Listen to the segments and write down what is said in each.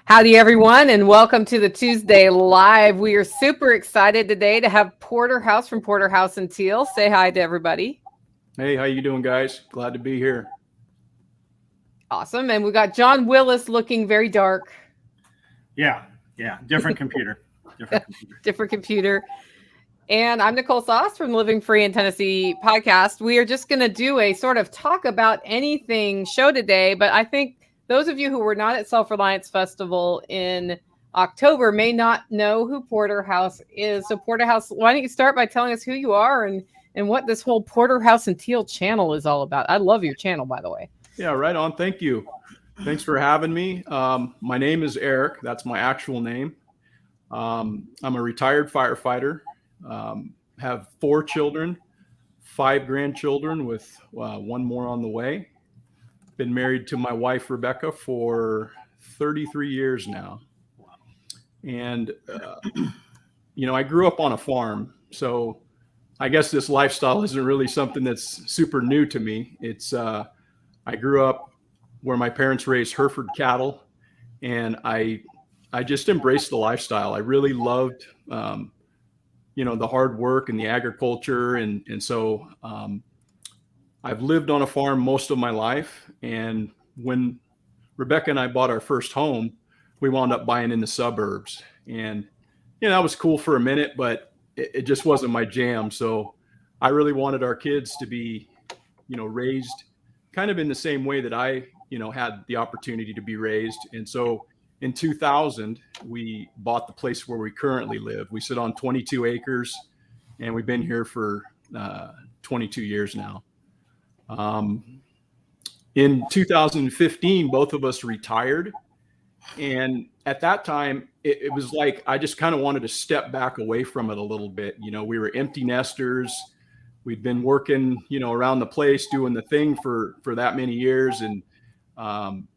Howdy, everyone, and welcome to the Tuesday Live. We are super excited today to have Porterhouse from Porterhouse and Teal. Say hi to everybody. Hey, how you doing, guys? Glad to be here. Awesome. And we got John Willis looking very dark. Yeah. Different computer. Different computer. And I'm Nicole Sauce from Living Free in Tennessee podcast. We are just going to do a sort of talk about anything show today, but I think those of you who were not at Self-reliance Festival in October may not know who Porterhouse is. So Porterhouse, why don't you start by telling us who you are and what this whole Porterhouse and Teal channel is all about? I love your channel, by the way. Yeah, right on. Thank you. Thanks for having me. My name is Eric. That's my actual name. I'm a retired firefighter. Have 4 children, 5 grandchildren with one more on the way. Been married to my wife, Rebecca, for 33 years now. And, I grew up on a farm. So I guess this lifestyle isn't really something that's super new to me. It's I grew up where my parents raised Hereford cattle, and I just embraced the lifestyle. I really loved, the hard work and the agriculture. And so I've lived on a farm most of my life. And when Rebecca and I bought our first home, we wound up buying in the suburbs. And, that was cool for a minute, but it just wasn't my jam. So I really wanted our kids to be, raised kind of in the same way that I, had the opportunity to be raised. And so in 2000, we bought the place where we currently live. We sit on 22 acres, and we've been here for 22 years now. In 2015, both of us retired. And at that time, it was like I just kind of wanted to step back away from it a little bit. We were empty nesters. We'd been working, around the place, doing the thing for that many years. And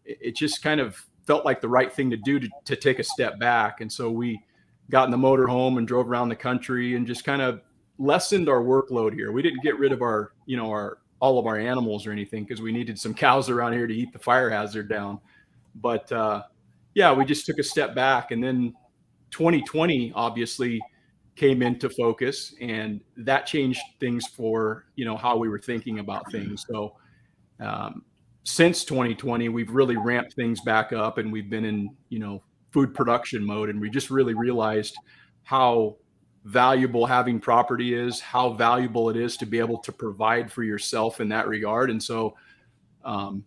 it just kind of felt like the right thing to do to take a step back. And so we got in the motorhome and drove around the country and just kind of lessened our workload here. We didn't get rid of our all of our animals or anything, because we needed some cows around here to eat the fire hazard down. But we just took a step back. And then 2020 obviously came into focus, and that changed things for, how we were thinking about things. So since 2020, we've really ramped things back up, and we've been in, food production mode. And we just really realized how valuable having property is, how valuable it is to be able to provide for yourself in that regard. And so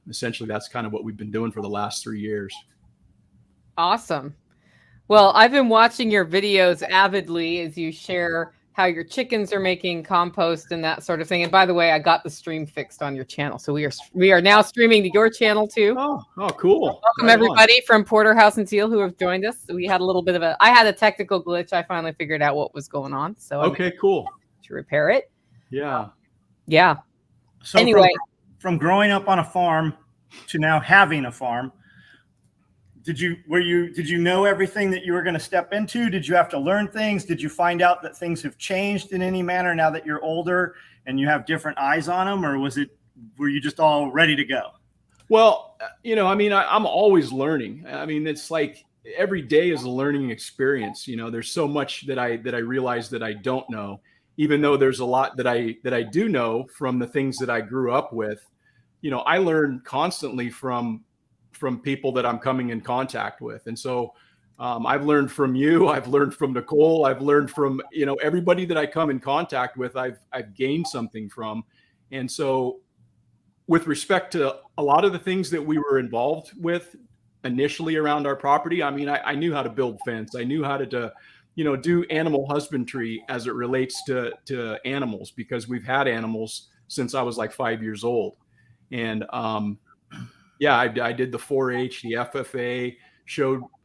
essentially that's kind of what we've been doing for the last 3 years. Awesome. Well, I've been watching your videos avidly as you share how your chickens are making compost and that sort of thing. And by the way, I got the stream fixed on your channel. So we are now streaming to your channel too. Oh, cool. Welcome everybody from Porterhouse and Teal who have joined us. We had a little bit of I had a technical glitch. I finally figured out what was going on. So okay, cool. To repair it. Yeah. So anyway, from growing up on a farm to now having a farm, did you know everything that you were going to step into? Did you have to learn things? Did you find out that things have changed in any manner now that you're older and you have different eyes on them? Or were you just all ready to go? Well, I'm always learning. It's like every day is a learning experience. There's so much that I realize that I don't know, even though there's a lot that I do know from the things that I grew up with. I learn constantly from people that I'm coming in contact with. And so I've learned from you, I've learned from Nicole, I've learned from, everybody that I come in contact with, I've gained something from. And so with respect to a lot of the things that we were involved with initially around our property, I knew how to build fence. I knew how to do animal husbandry as it relates to animals, because we've had animals since I was like 5 years old. And I did the 4-H, the FFA,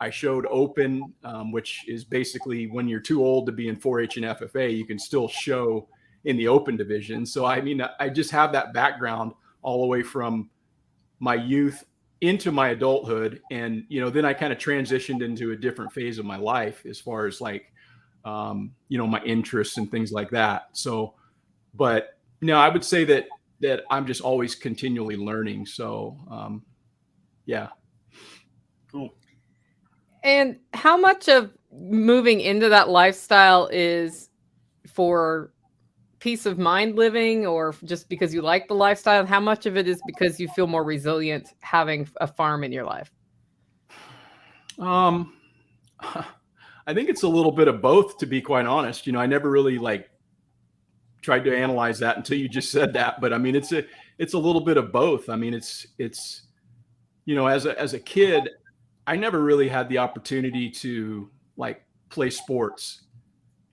I showed open, which is basically when you're too old to be in 4-H and FFA, you can still show in the open division. So, I just have that background all the way from my youth into my adulthood. And, then I kind of transitioned into a different phase of my life as far as like, my interests and things like that. So, but I would say that I'm just always continually learning. So, yeah. Cool. And how much of moving into that lifestyle is for peace of mind living, or just because you like the lifestyle? How much of it is because you feel more resilient having a farm in your life? I think it's a little bit of both, to be quite honest. I never really tried to analyze that until you just said that. But I mean, it's a little bit of both. I mean, it's as a kid, I never really had the opportunity to play sports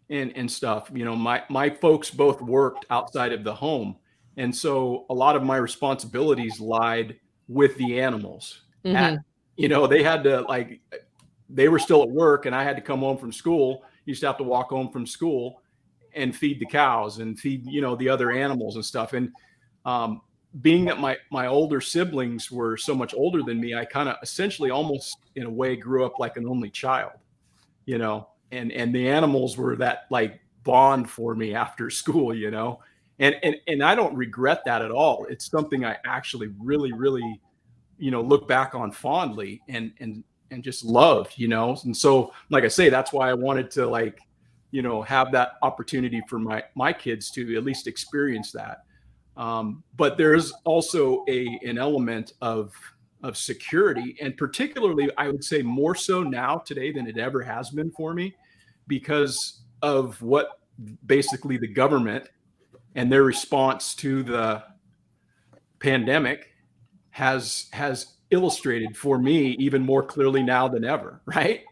and stuff. My folks both worked outside of the home. And so a lot of my responsibilities lied with the animals. Mm-hmm. They had to they were still at work, and I had to come home from school. Used to have to walk home from school and feed the cows and feed, the other animals and stuff. And being that my older siblings were so much older than me, I kind of essentially almost in a way grew up like an only child, and the animals were that bond for me after school, and I don't regret that at all. It's something I actually really, really, look back on fondly and just loved, and so, like I say, that's why I wanted to have that opportunity for my kids to at least experience that. But there's also an element of security, and particularly I would say more so now today than it ever has been for me, because of what basically the government and their response to the pandemic has illustrated for me even more clearly now than ever, right?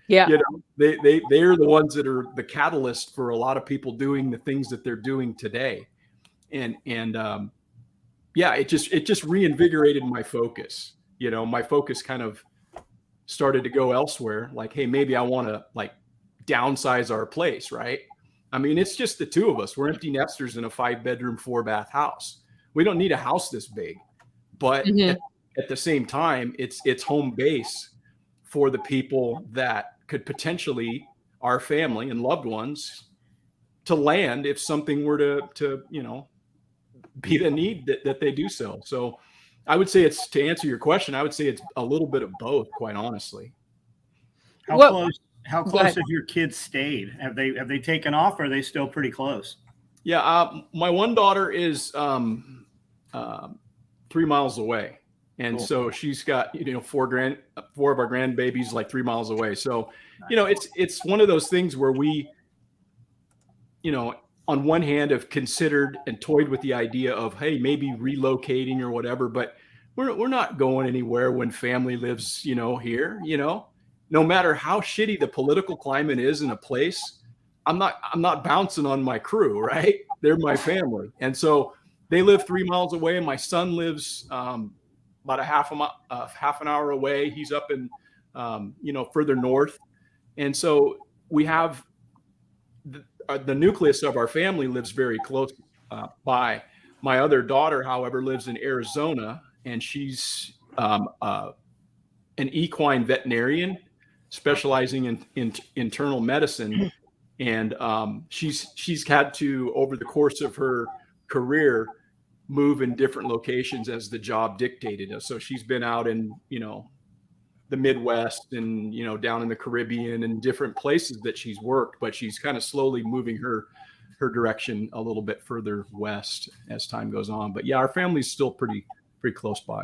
Yeah. They're the ones that are the catalyst for a lot of people doing the things that they're doing today. And it just reinvigorated my focus. My focus kind of started to go elsewhere. Hey, maybe I want to downsize our place, right? I mean, it's just the two of us. We're empty nesters in a 5-bedroom, 4-bath house. We don't need a house this big, but Mm-hmm. at the same time, it's home base for the people that could potentially, our family and loved ones, to land if something were to be the need that they do so. So I would say to answer your question, I would say it's a little bit of both, quite honestly. How close have your kids stayed? Have they taken off, or are they still pretty close? Yeah. My one daughter is 3 miles away. And cool. So she's got, 4 of our grandbabies 3 miles away. So, it's one of those things where we, on one hand have considered and toyed with the idea of, hey, maybe relocating or whatever, but we're not going anywhere when family lives, here, no matter how shitty the political climate is in a place. I'm not bouncing on my crew, right? They're my family. And so they live 3 miles away, and my son lives, about a half an hour away. He's up in, further north. And so we have the nucleus of our family lives very close by. My other daughter, however, lives in Arizona, and she's an equine veterinarian specializing in internal medicine. And she's had to, over the course of her career, move in different locations as the job dictated. So she's been out in, the Midwest and, down in the Caribbean and different places that she's worked, but she's kind of slowly moving her direction a little bit further west as time goes on. But yeah, our family's still pretty close by.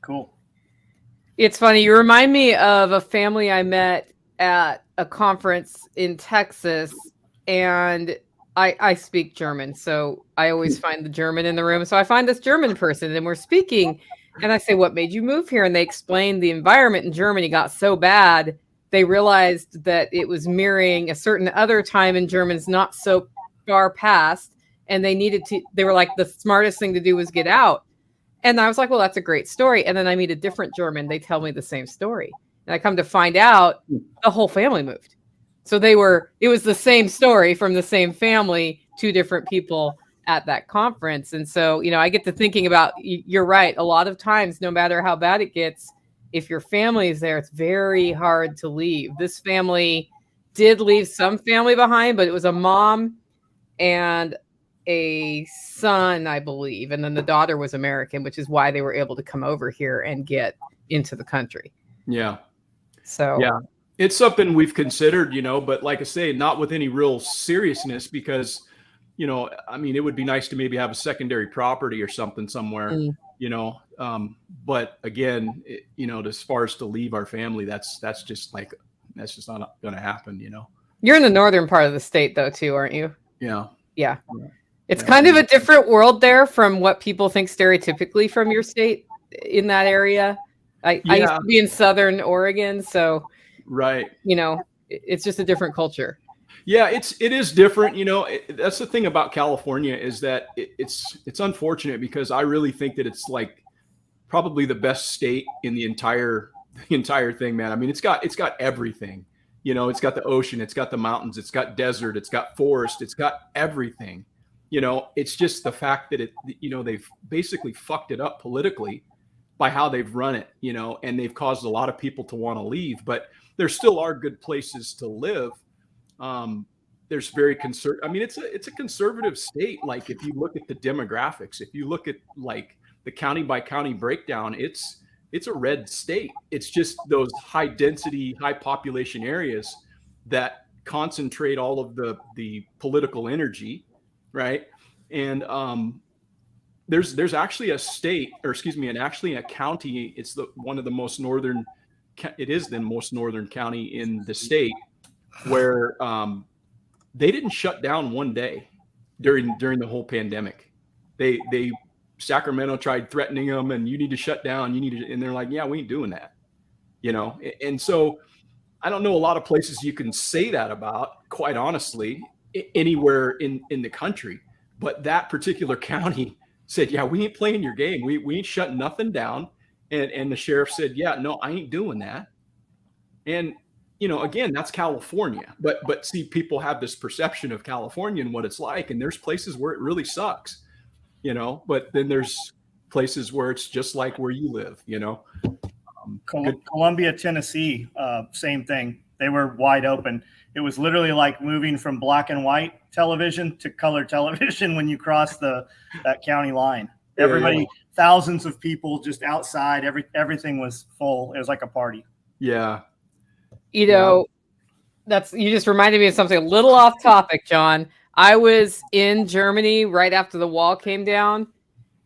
Cool. It's funny. You remind me of a family I met at a conference in Texas, and I speak German, so I always find the German in the room. So I find this German person, and we're speaking, and I say, "What made you move here?" And they explained the environment in Germany got so bad, they realized that it was mirroring a certain other time in Germany's not so far past, and they were like, the smartest thing to do was get out. And I was like, well, that's a great story. And then I meet a different German. They tell me the same story. And I come to find out the whole family moved. So it was the same story from the same family, 2 different people at that conference. And so, I get to thinking about, you're right. A lot of times, no matter how bad it gets, if your family is there, it's very hard to leave. This family did leave some family behind, but it was a mom and a son, I believe. And then the daughter was American, which is why they were able to come over here and get into the country. Yeah. So, yeah. It's something we've considered, but like I say, not with any real seriousness because, I mean, it would be nice to maybe have a secondary property or something somewhere, Mm. But again, as far as to leave our family, that's just not going to happen, You're in the northern part of the state though, too, aren't you? Yeah. Yeah. It's kind of a different world there from what people think stereotypically from your state in that area. I used to be in Southern Oregon, so right. It's just a different culture. Yeah, it is different. That's the thing about California is that it's unfortunate because I really think that it's like probably the best state in the entire thing, man. I mean, it's got everything. It's got the ocean, it's got the mountains, it's got desert, it's got forest, it's got everything. It's just the fact that they've basically fucked it up politically by how they've run it, and they've caused a lot of people to want to leave, but there still are good places to live. There's very conservative. I mean, it's a conservative state. Like if you look at the demographics, if you look at like the county by county breakdown, it's a red state. It's just those high density, high population areas that concentrate all of the political energy, right? And there's actually a state, or excuse me, and actually a county. It's one of the most northern. It is the most northern county in the state where they didn't shut down one day during the whole pandemic. They Sacramento tried threatening them, and you need to shut down. And they're like, yeah, we ain't doing that, And so I don't know a lot of places you can say that about, quite honestly, anywhere in the country. But that particular county said, yeah, we ain't playing your game. We ain't shutting nothing down. And the sheriff said, yeah, no, I ain't doing that. And, again, that's California. But see, people have this perception of California and what it's like. And there's places where it really sucks, but then there's places where it's just like where you live, Columbia, Tennessee, same thing. They were wide open. It was literally like moving from black and white television to color television when you cross that county line. Everybody, thousands of people just outside. Everything was full. It was like a party. Yeah. You just reminded me of something a little off topic, John. I was in Germany right after the wall came down,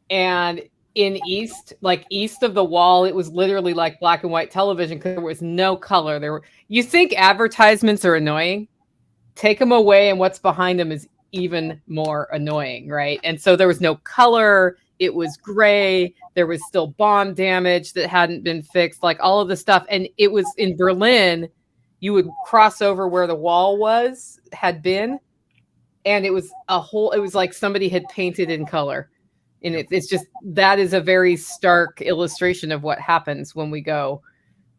and east of the wall, it was literally like black and white television because there was no color. You think advertisements are annoying? Take them away, and what's behind them is even more annoying, right? And so there was no color. It was gray. There was still bomb damage that hadn't been fixed, like all of the stuff. And it was in Berlin. You would cross over where the wall had been, and it was like somebody had painted in color. And it's just, that is a very stark illustration of what happens when we go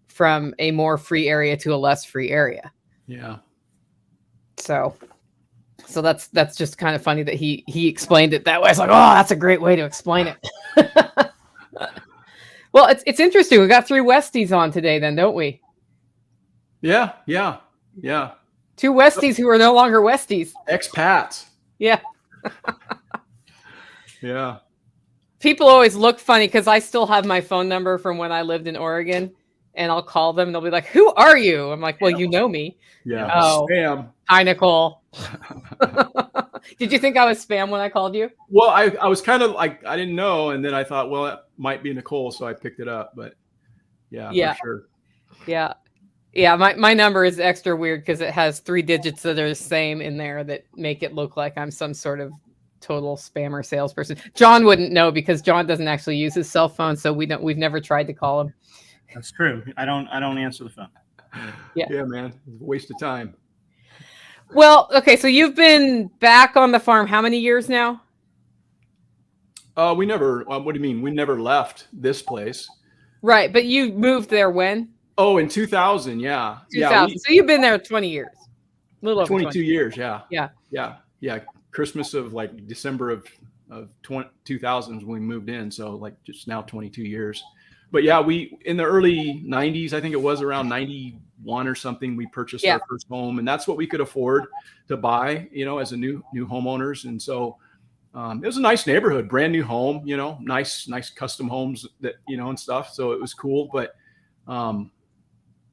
from a more free area to a less free area. Yeah. So that's just kind of funny that he explained it that way. It's like, oh, that's a great way to explain it. Well, it's interesting. We got 3 Westies on today then, don't we? Yeah. 2 Westies who are no longer Westies. Expats. Yeah. Yeah. People always look funny because I still have my phone number from when I lived in Oregon, and I'll call them and they'll be like, who are you? I'm like, well, you know me. Yeah. Oh, Spam. Hi, Nicole. Did you think I was spam when I called you? Well, I was kind of like, I didn't know. And then I thought, well, it might be Nicole. So I picked it up, but yeah. For sure. Yeah. Yeah. My number is extra weird because it has 3 digits that are the same in there that make it look like I'm some sort of total spammer salesperson. John wouldn't know because John doesn't actually use his cell phone. So we've never tried to call him. That's true. I don't answer the phone. Yeah. Yeah, man. It's a waste of time. Well, okay. So you've been back on the farm how many years now? We never, what do you mean? We never left this place. Right. But you moved there when? Oh, in 2000. Yeah. 2000. Yeah. So you've been there 20 years. A little over 22 years. Yeah. Yeah. Christmas of like December of 2000 when we moved in. So like just now 22 years. But yeah, we, in the early 90s, I think it was around 91 or something, we purchased our first home, and that's what we could afford to buy, as a new homeowners. And so it was a nice neighborhood, brand new home, nice custom homes that, and stuff. So it was cool. But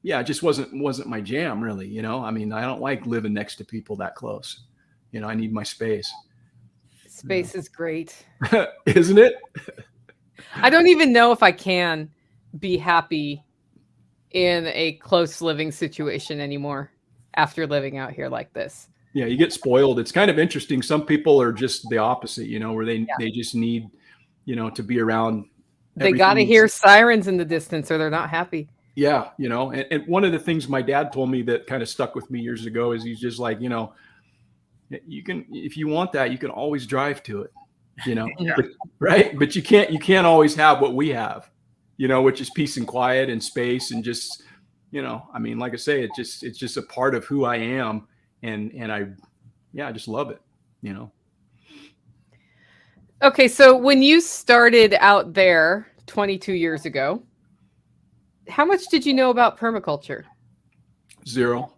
yeah, it just wasn't my jam really, you know. I mean, I don't like living next to people that close. You know, I need my space. Space is great. Isn't it? I don't even know if I can be happy in a close living situation anymore after living out here like this. Yeah, you get spoiled. It's kind of interesting. Some people are just the opposite, you know, where they just need, you know, to be around. They got to hear sirens in the distance or they're not happy. Yeah, you know, and one of the things my dad told me that kind of stuck with me years ago is he's just like, you know, you can, if you want that, you can always drive to it, you know, right? But you can't always have what we have, you know, which is peace and quiet and space and just, you know, I mean, like I say, it's just a part of who I am. And I just love it, you know? Okay. So when you started out there 22 years ago, how much did you know about permaculture? Zero.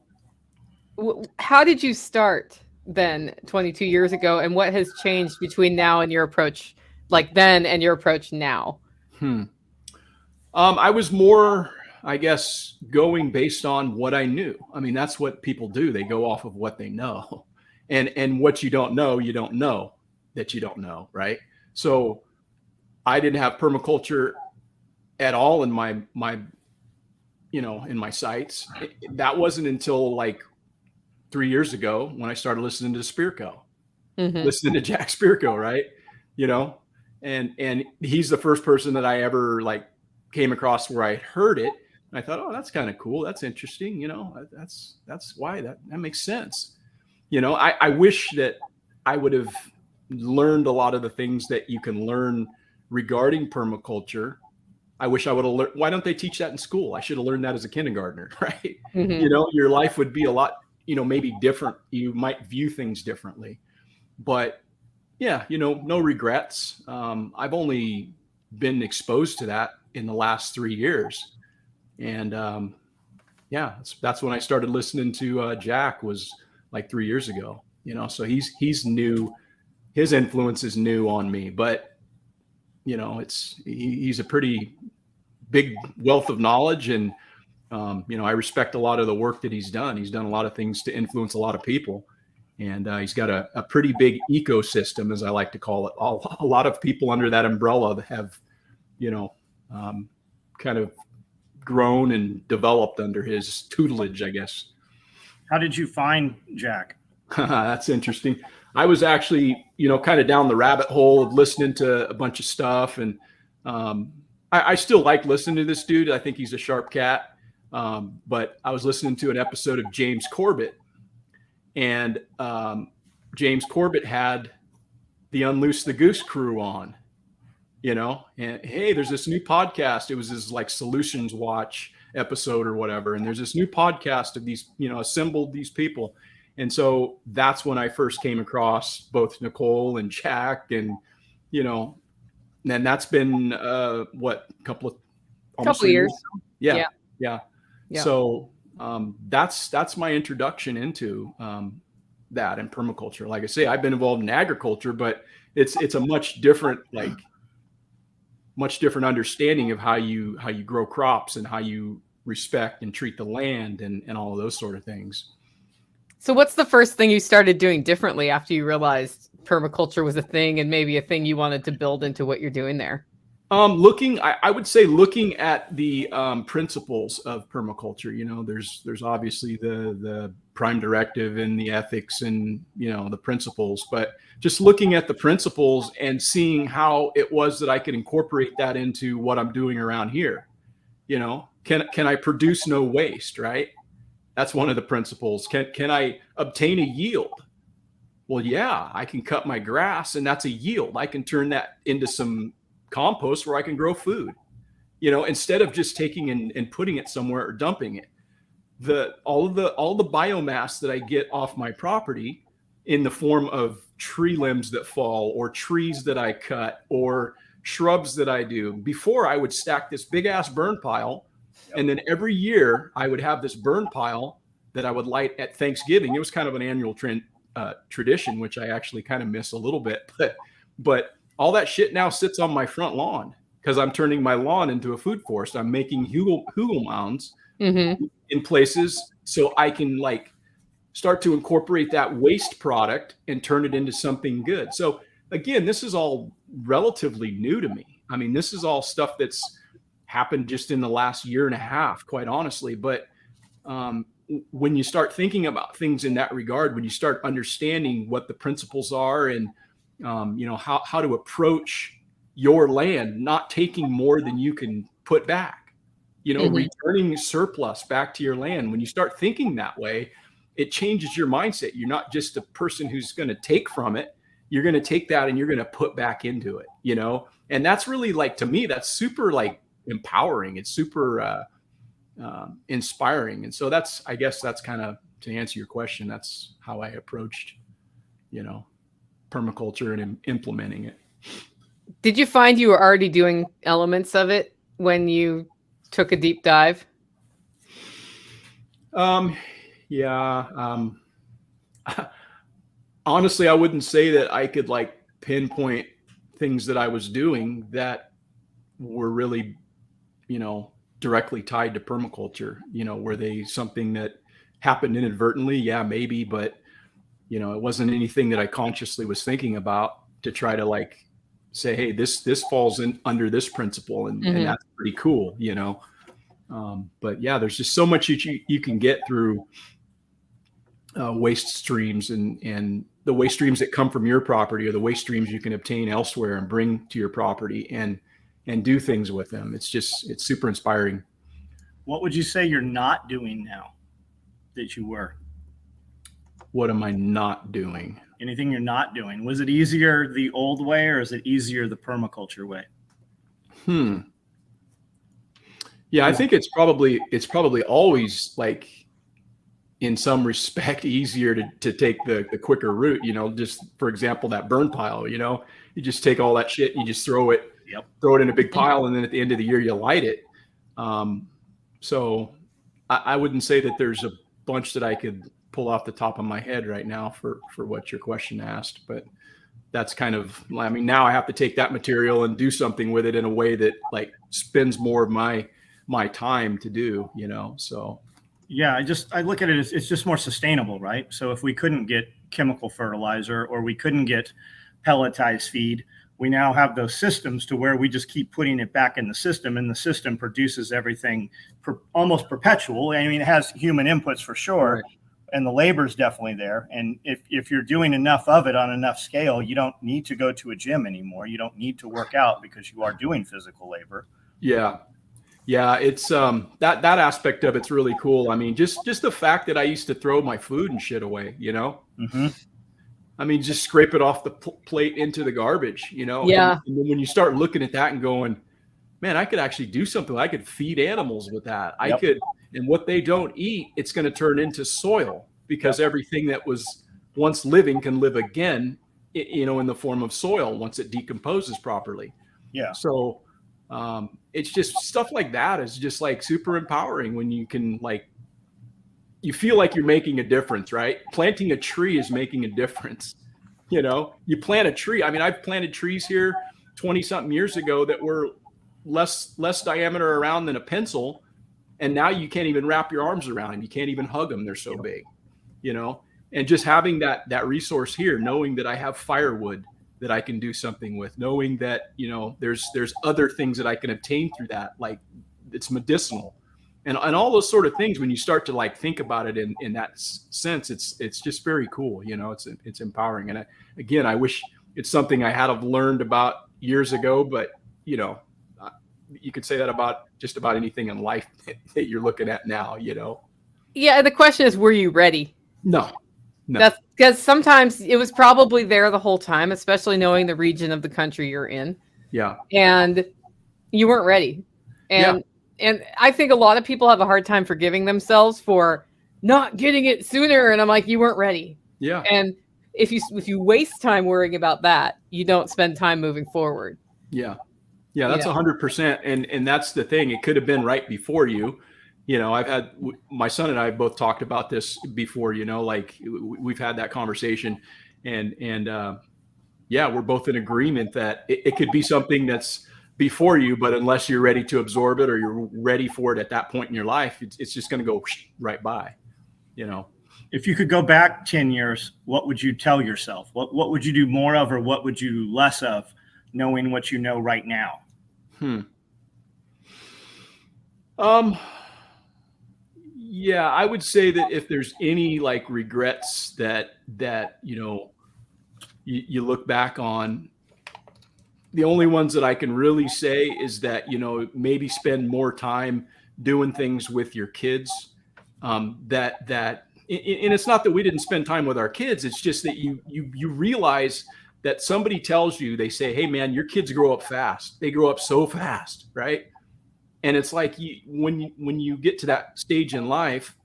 How did you start then 22 years ago? And what has changed between now and your approach, like then and your approach now? I was more, I guess, going based on what I knew. I mean, that's what people do. They go off of what they know. And what you don't know that you don't know, right? So I didn't have permaculture at all in my you know, in my sights. That wasn't until like 3 years ago when I started listening to Spirko, listening to Jack Spirko, right? You know, and he's the first person that I ever like came across where I heard it. And I thought, oh, that's kind of cool. That's interesting. You know, that's why that makes sense. You know, I wish that I would have learned a lot of the things that you can learn regarding permaculture. I wish I would have learned. Why don't they teach that in school? I should have learned that as a kindergartner, right? You know, your life would be a lot, you know, maybe different. You might view things differently, but yeah, you know, no regrets. I've only been exposed to that in the last 3 years. And yeah, that's when I started listening to Jack was like 3 years ago, you know, so he's new. His influence is new on me, but you know, he's a pretty big wealth of knowledge. And, you know, I respect a lot of the work that he's done. He's done a lot of things to influence a lot of people. And he's got a pretty big ecosystem, as I like to call it. A lot of people under that umbrella have, you know, kind of grown and developed under his tutelage, I guess. How did you find Jack? That's interesting. I was actually, you know, kind of down the rabbit hole of listening to a bunch of stuff. And I still like listening to this dude. I think he's a sharp cat. But I was listening to an episode of James Corbett. And James Corbett had the Unloose the Goose crew on, you know, and hey, there's this new podcast. It was his like Solutions Watch episode or whatever. And there's this new podcast of these, you know, assembled these people. And so that's when I first came across both Nicole and Jack, and, you know, and that's been what, couple of years. Yeah. So that's my introduction into that and permaculture. Like I say, I've been involved in agriculture, but it's a much different understanding of how you grow crops and how you respect and treat the land and all of those sort of things. So what's the first thing you started doing differently after you realized permaculture was a thing and maybe a thing you wanted to build into what you're doing there? I would say looking at the principles of permaculture. You know, there's obviously the prime directive and the ethics and, you know, the principles, but just looking at the principles and seeing how it was that I could incorporate that into what I'm doing around here. You know, can I produce no waste, right? That's one of the principles. Can I obtain a yield? Well, yeah, I can cut my grass and that's a yield. I can turn that into some compost where I can grow food, you know, instead of just taking and putting it somewhere or dumping it. All the biomass that I get off my property in the form of tree limbs that fall or trees that I cut or shrubs that I do. Before, I would stack this big ass burn pile. And then every year I would have this burn pile that I would light at Thanksgiving. It was kind of an annual tradition, which I actually kind of miss a little bit, but all that shit now sits on my front lawn because I'm turning my lawn into a food forest. I'm making hugel mounds Mm-hmm. in places so I can like start to incorporate that waste product and turn it into something good. So again, this is all relatively new to me. I mean, this is all stuff that's happened just in the last year and a half, quite honestly. But when you start thinking about things in that regard, when you start understanding what the principles are and how to approach your land, not taking more than you can put back, returning surplus back to your land. When you start thinking that way, it changes your mindset. You're not just a person who's going to take from it. You're going to take that and you're going to put back into it, and that's really like, to me, that's super like empowering. It's super inspiring. And so I guess that's kind of, to answer your question, that's how I approached, permaculture and implementing it. Did you find you were already doing elements of it when you took a deep dive? Yeah. Honestly, I wouldn't say that I could like pinpoint things that I was doing that were really, directly tied to permaculture. Were they something that happened inadvertently? Yeah, maybe, but it wasn't anything that I consciously was thinking about to try to like say, hey, this falls in under this principle, and that's pretty cool, but yeah, there's just so much you can get through waste streams and the waste streams that come from your property, or the waste streams you can obtain elsewhere and bring to your property and do things with them. It's super inspiring. What would you say you're not doing now that you were? What am I not doing? Anything you're not doing? Was it easier the old way, or is it easier the permaculture way? Yeah, I think it's probably always, like, in some respect, easier to take the quicker route. Just for example, that burn pile. You just take all that shit and you just throw it in a big pile, and then at the end of the year you light it. So I wouldn't say that there's a bunch that I could pull off the top of my head right now for what your question asked, but that's kind of, I mean, now I have to take that material and do something with it in a way that like spends more of my time to do, so. Yeah, I look at it as it's just more sustainable, right? So if we couldn't get chemical fertilizer, or we couldn't get pelletized feed, we now have those systems to where we just keep putting it back in the system, and the system produces everything almost perpetual. I mean, it has human inputs for sure. Right. And the labor is definitely there. And if you're doing enough of it on enough scale, you don't need to go to a gym anymore. You don't need to work out because you are doing physical labor. Yeah. Yeah. It's that aspect of it's really cool. I mean, just the fact that I used to throw my food and shit away, Mm-hmm. I mean, just scrape it off the plate into the garbage, Yeah. And then when you start looking at that and going, man, I could actually do something. I could feed animals with that. I could. And what they don't eat, it's going to turn into soil, because everything that was once living can live again, in the form of soil once it decomposes properly. Yeah. So it's just stuff like that is just like super empowering when you can, like, you feel like you're making a difference, right? Planting a tree is making a difference. You plant a tree. I mean, I've planted trees here 20 something years ago that were less diameter around than a pencil. And now you can't even wrap your arms around them. You can't even hug them. They're so big, and just having that resource here, knowing that I have firewood that I can do something with, knowing that, there's other things that I can obtain through that, like it's medicinal and all those sort of things. When you start to like think about it in that sense, it's just very cool. It's empowering. And I wish it's something I had have learned about years ago, but you could say that about just about anything in life that you're looking at now, Yeah. The question is, were you ready? No. That's because sometimes it was probably there the whole time, especially knowing the region of the country you're in. Yeah. And you weren't ready. And I think a lot of people have a hard time forgiving themselves for not getting it sooner. And I'm like, you weren't ready. Yeah. And if you waste time worrying about that, you don't spend time moving forward. Yeah. Yeah, that's 100%. And that's the thing. It could have been right before you. I've had, my son and I both talked about this before, like we've had that conversation, and we're both in agreement that it could be something that's before you, but unless you're ready to absorb it or you're ready for it at that point in your life, it's just going to go right by, you know. If you could go back 10 years, what would you tell yourself? What would you do more of, or what would you do less of, knowing what you know right now? Yeah, I would say that if there's any like regrets that you know, you look back on, the only ones that I can really say is that, you know, maybe spend more time doing things with your kids. And it's not that we didn't spend time with our kids. It's just that you realize that somebody tells you, they say, hey man, your kids grow up fast. They grow up so fast, right? And it's like when you get to that stage in life,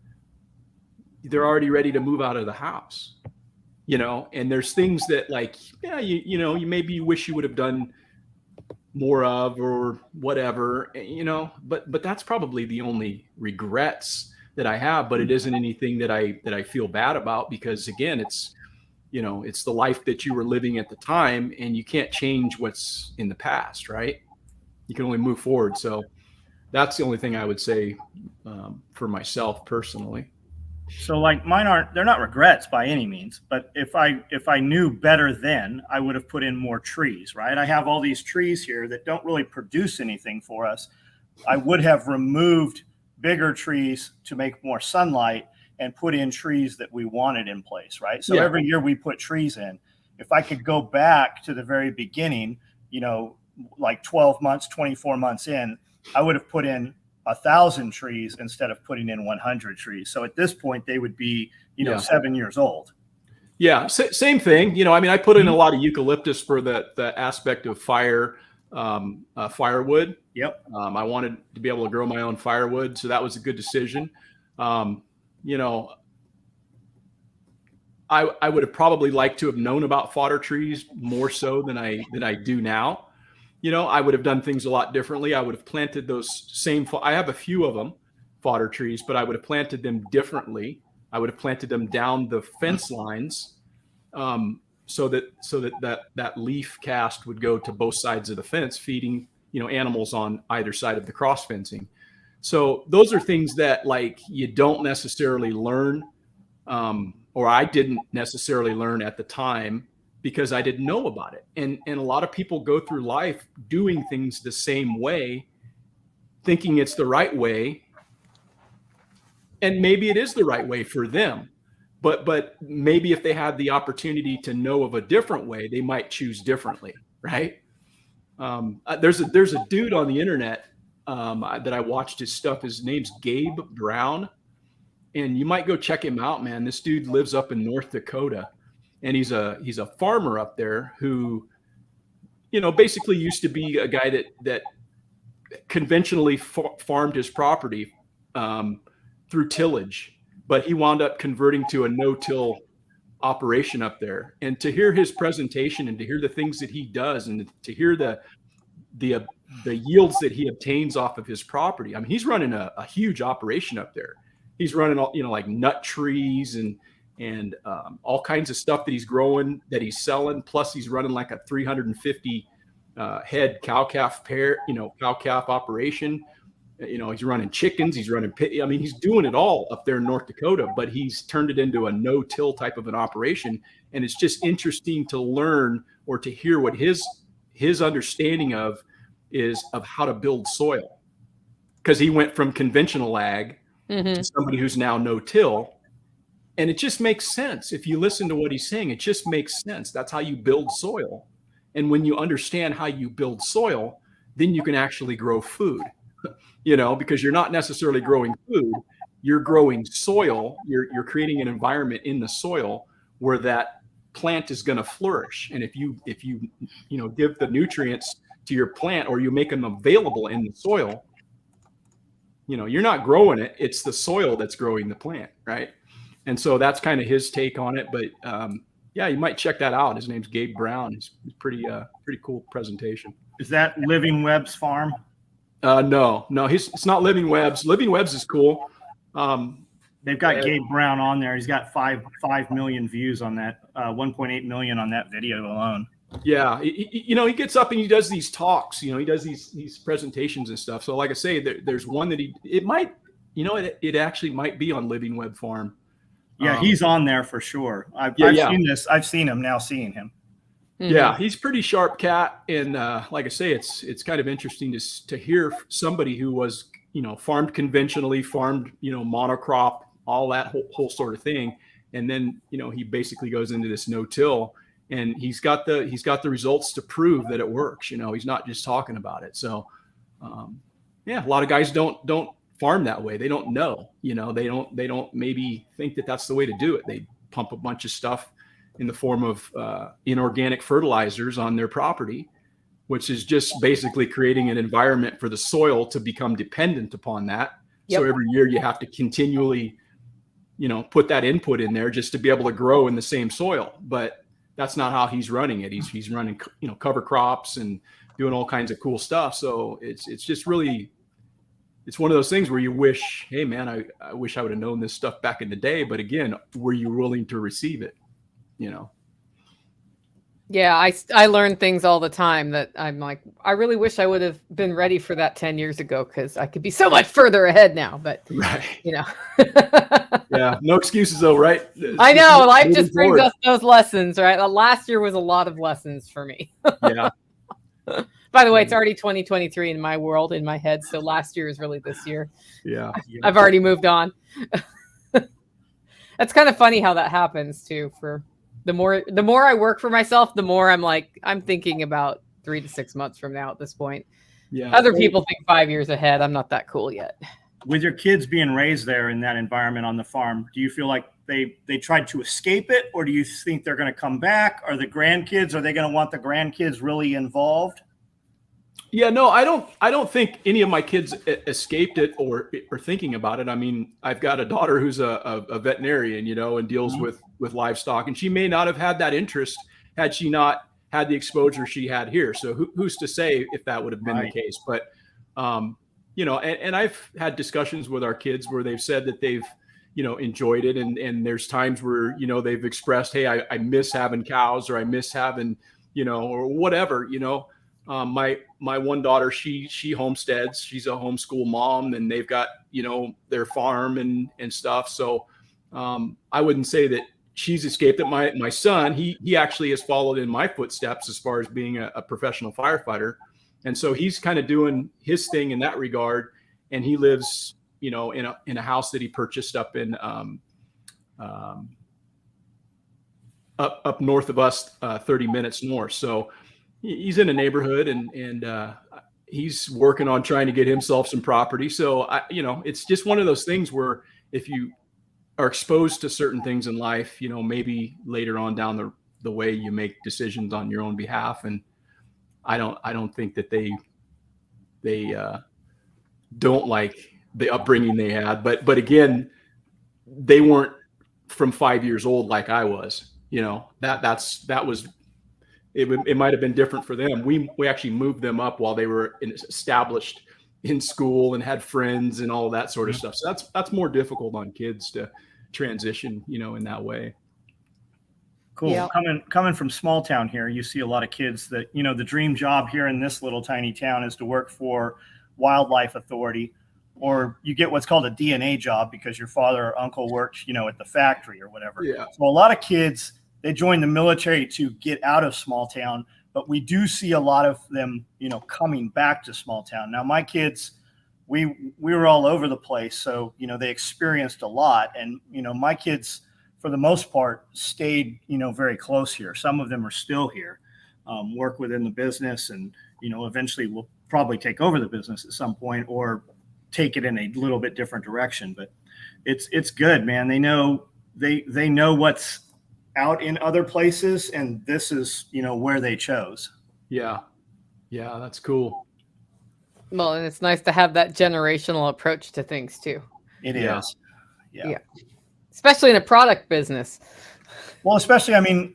they're already ready to move out of the house, you know. And there's things that like, yeah, you know, maybe you wish you would have done more of or whatever, you know. But that's probably the only regrets that I have. But it isn't anything that I feel bad about, because again, it's, you know, it's the life that you were living at the time, and you can't change what's in the past, right? You can only move forward. So that's the only thing I would say for myself personally. So like they're not regrets by any means, but if I knew better then, I would have put in more trees, right? I have all these trees here that don't really produce anything for us. I would have removed bigger trees to make more sunlight and put in trees that we wanted in place, right? So every year we put trees in. If I could go back to the very beginning, you know, like 12 months, 24 months in, I would have put in 1,000 trees instead of putting in 100 trees. So at this point, they would be, you know, 7 years old. Yeah, same thing. You know, I mean, I put in a lot of eucalyptus for the aspect of firewood. Yep. I wanted to be able to grow my own firewood, so that was a good decision. You know, I would have probably liked to have known about fodder trees more so than I do now. You know, I would have done things a lot differently. I would have planted those same, I have a few of them, fodder trees, but I would have planted them differently. I would have planted them down the fence lines, so that leaf cast would go to both sides of the fence, feeding, you know, animals on either side of the cross fencing. So those are things that like you don't necessarily learn, or I didn't necessarily learn at the time, because I didn't know about it. And a lot of people go through life doing things the same way, thinking it's the right way. And maybe it is the right way for them. But maybe if they had the opportunity to know of a different way, they might choose differently, right? There's a dude on the internet that I watched his stuff. His name's Gabe Brown. And you might go check him out, man. This dude lives up in North Dakota. And he's a farmer up there who, you know, basically used to be a guy that conventionally farmed his property through tillage, but he wound up converting to a no-till operation up there. And to hear his presentation and to hear the things that he does and to hear the yields that he obtains off of his property, I mean, he's running a huge operation up there. He's running all, you know, like nut trees and all kinds of stuff that he's growing, that he's selling. Plus he's running like a 350 head cow-calf operation. You know, he's running chickens, he's running I mean, he's doing it all up there in North Dakota, but he's turned it into a no-till type of an operation. And it's just interesting to learn or to hear what his understanding of how to build soil. Because he went from conventional ag to somebody who's now no-till. And it just makes sense. If you listen to what he's saying, it just makes sense. That's how you build soil. And when you understand how you build soil, then you can actually grow food, you know, because you're not necessarily growing food, you're growing soil. You're creating an environment in the soil where that plant is going to flourish. And if you give the nutrients to your plant, or you make them available in the soil, you know, you're not growing it. It's the soil that's growing the plant, right? And so that's kind of his take on it. But yeah, you might check that out. His name's Gabe Brown. He's pretty cool presentation. Is that Living Webb's farm? No, it's not Living Webb's. Living Webb's is cool. They've got Gabe Brown on there. He's got 5 million views on that, 1.8 million on that video alone. Yeah, he gets up and he does these talks. He does these presentations and stuff. So, like I say, there's one that it actually might be on Living Web Farm. Yeah, he's on there for sure. I've seen this. I've seen him now. Seeing him. Mm-hmm. Yeah, he's pretty sharp cat, and like I say, it's kind of interesting to hear somebody who was farmed conventionally, farmed monocrop, all that whole sort of thing, and then he basically goes into this no-till. And he's got the results to prove that it works. He's not just talking about it. So, a lot of guys don't farm that way. They don't know. They don't maybe think that that's the way to do it. They pump a bunch of stuff in the form of inorganic fertilizers on their property, which is just basically creating an environment for the soil to become dependent upon that. Yep. So every year you have to continually, put that input in there just to be able to grow in the same soil. But that's not how he's running it. He's running, cover crops and doing all kinds of cool stuff. So it's just really, it's one of those things where you wish, hey man, I wish I would have known this stuff back in the day. But again, were you willing to receive it? Yeah, I learn things all the time that I'm like, I really wish I would have been ready for that 10 years ago, because I could be so much further ahead now. But right. Yeah, no excuses though, right? I know, life just brings us those lessons, right? Last year was a lot of lessons for me. Yeah. By the way, it's already 2023 in my world, in my head. So last year is really this year. Yeah. I've already moved on. That's kind of funny how that happens too. For the more I work for myself, the more I'm thinking about 3 to 6 months from now at this point. Yeah. Other people think 5 years ahead. I'm not that cool yet. With your kids being raised there in that environment on the farm, do you feel like they tried to escape it, or do you think they're going to come back? Are they going to want the grandkids really involved? Yeah, no, I don't think any of my kids escaped it or thinking about it. I mean, I've got a daughter who's a veterinarian, and deals mm-hmm. with livestock, and she may not have had that interest had she not had the exposure she had here. So who's to say if that would have been right. the case? But, and I've had discussions with our kids where they've said that they've, enjoyed it. And there's times where, they've expressed, hey, I miss having cows, or I miss having, or whatever, my one daughter, she homesteads. She's a homeschool mom, and they've got, their farm and stuff. So I wouldn't say that she's escaped it. My son, he actually has followed in my footsteps as far as being a professional firefighter. And so he's kind of doing his thing in that regard. And he lives, in a house that he purchased up in up north of us, 30 minutes north. So he's in a neighborhood, and he's working on trying to get himself some property. So it's just one of those things where if you are exposed to certain things in life, maybe later on down the way you make decisions on your own behalf. And I don't think that they don't like the upbringing they had, but again, they weren't from 5 years old like I was. That was. It might have been different for them. We actually moved them up while they were established in school and had friends and all that sort of stuff. So that's more difficult on kids to transition, in that way. Cool. Yeah. Coming from small town here, you see a lot of kids that, the dream job here in this little tiny town is to work for Wildlife Authority, or you get what's called a DNA job because your father or uncle worked, at the factory or whatever. Yeah. So a lot of kids, they join the military to get out of small town, but we do see a lot of them, coming back to small town. Now, my kids, we were all over the place. So, they experienced a lot. And, my kids, for the most part, stayed, very close here. Some of them are still here, work within the business, and, eventually will probably take over the business at some point or take it in a little bit different direction. But it's good, man. They know what's out in other places, and this is where they chose. Yeah That's cool. Well, and it's nice to have that generational approach to things too. It is. Yeah, especially in a product business. Well, especially I mean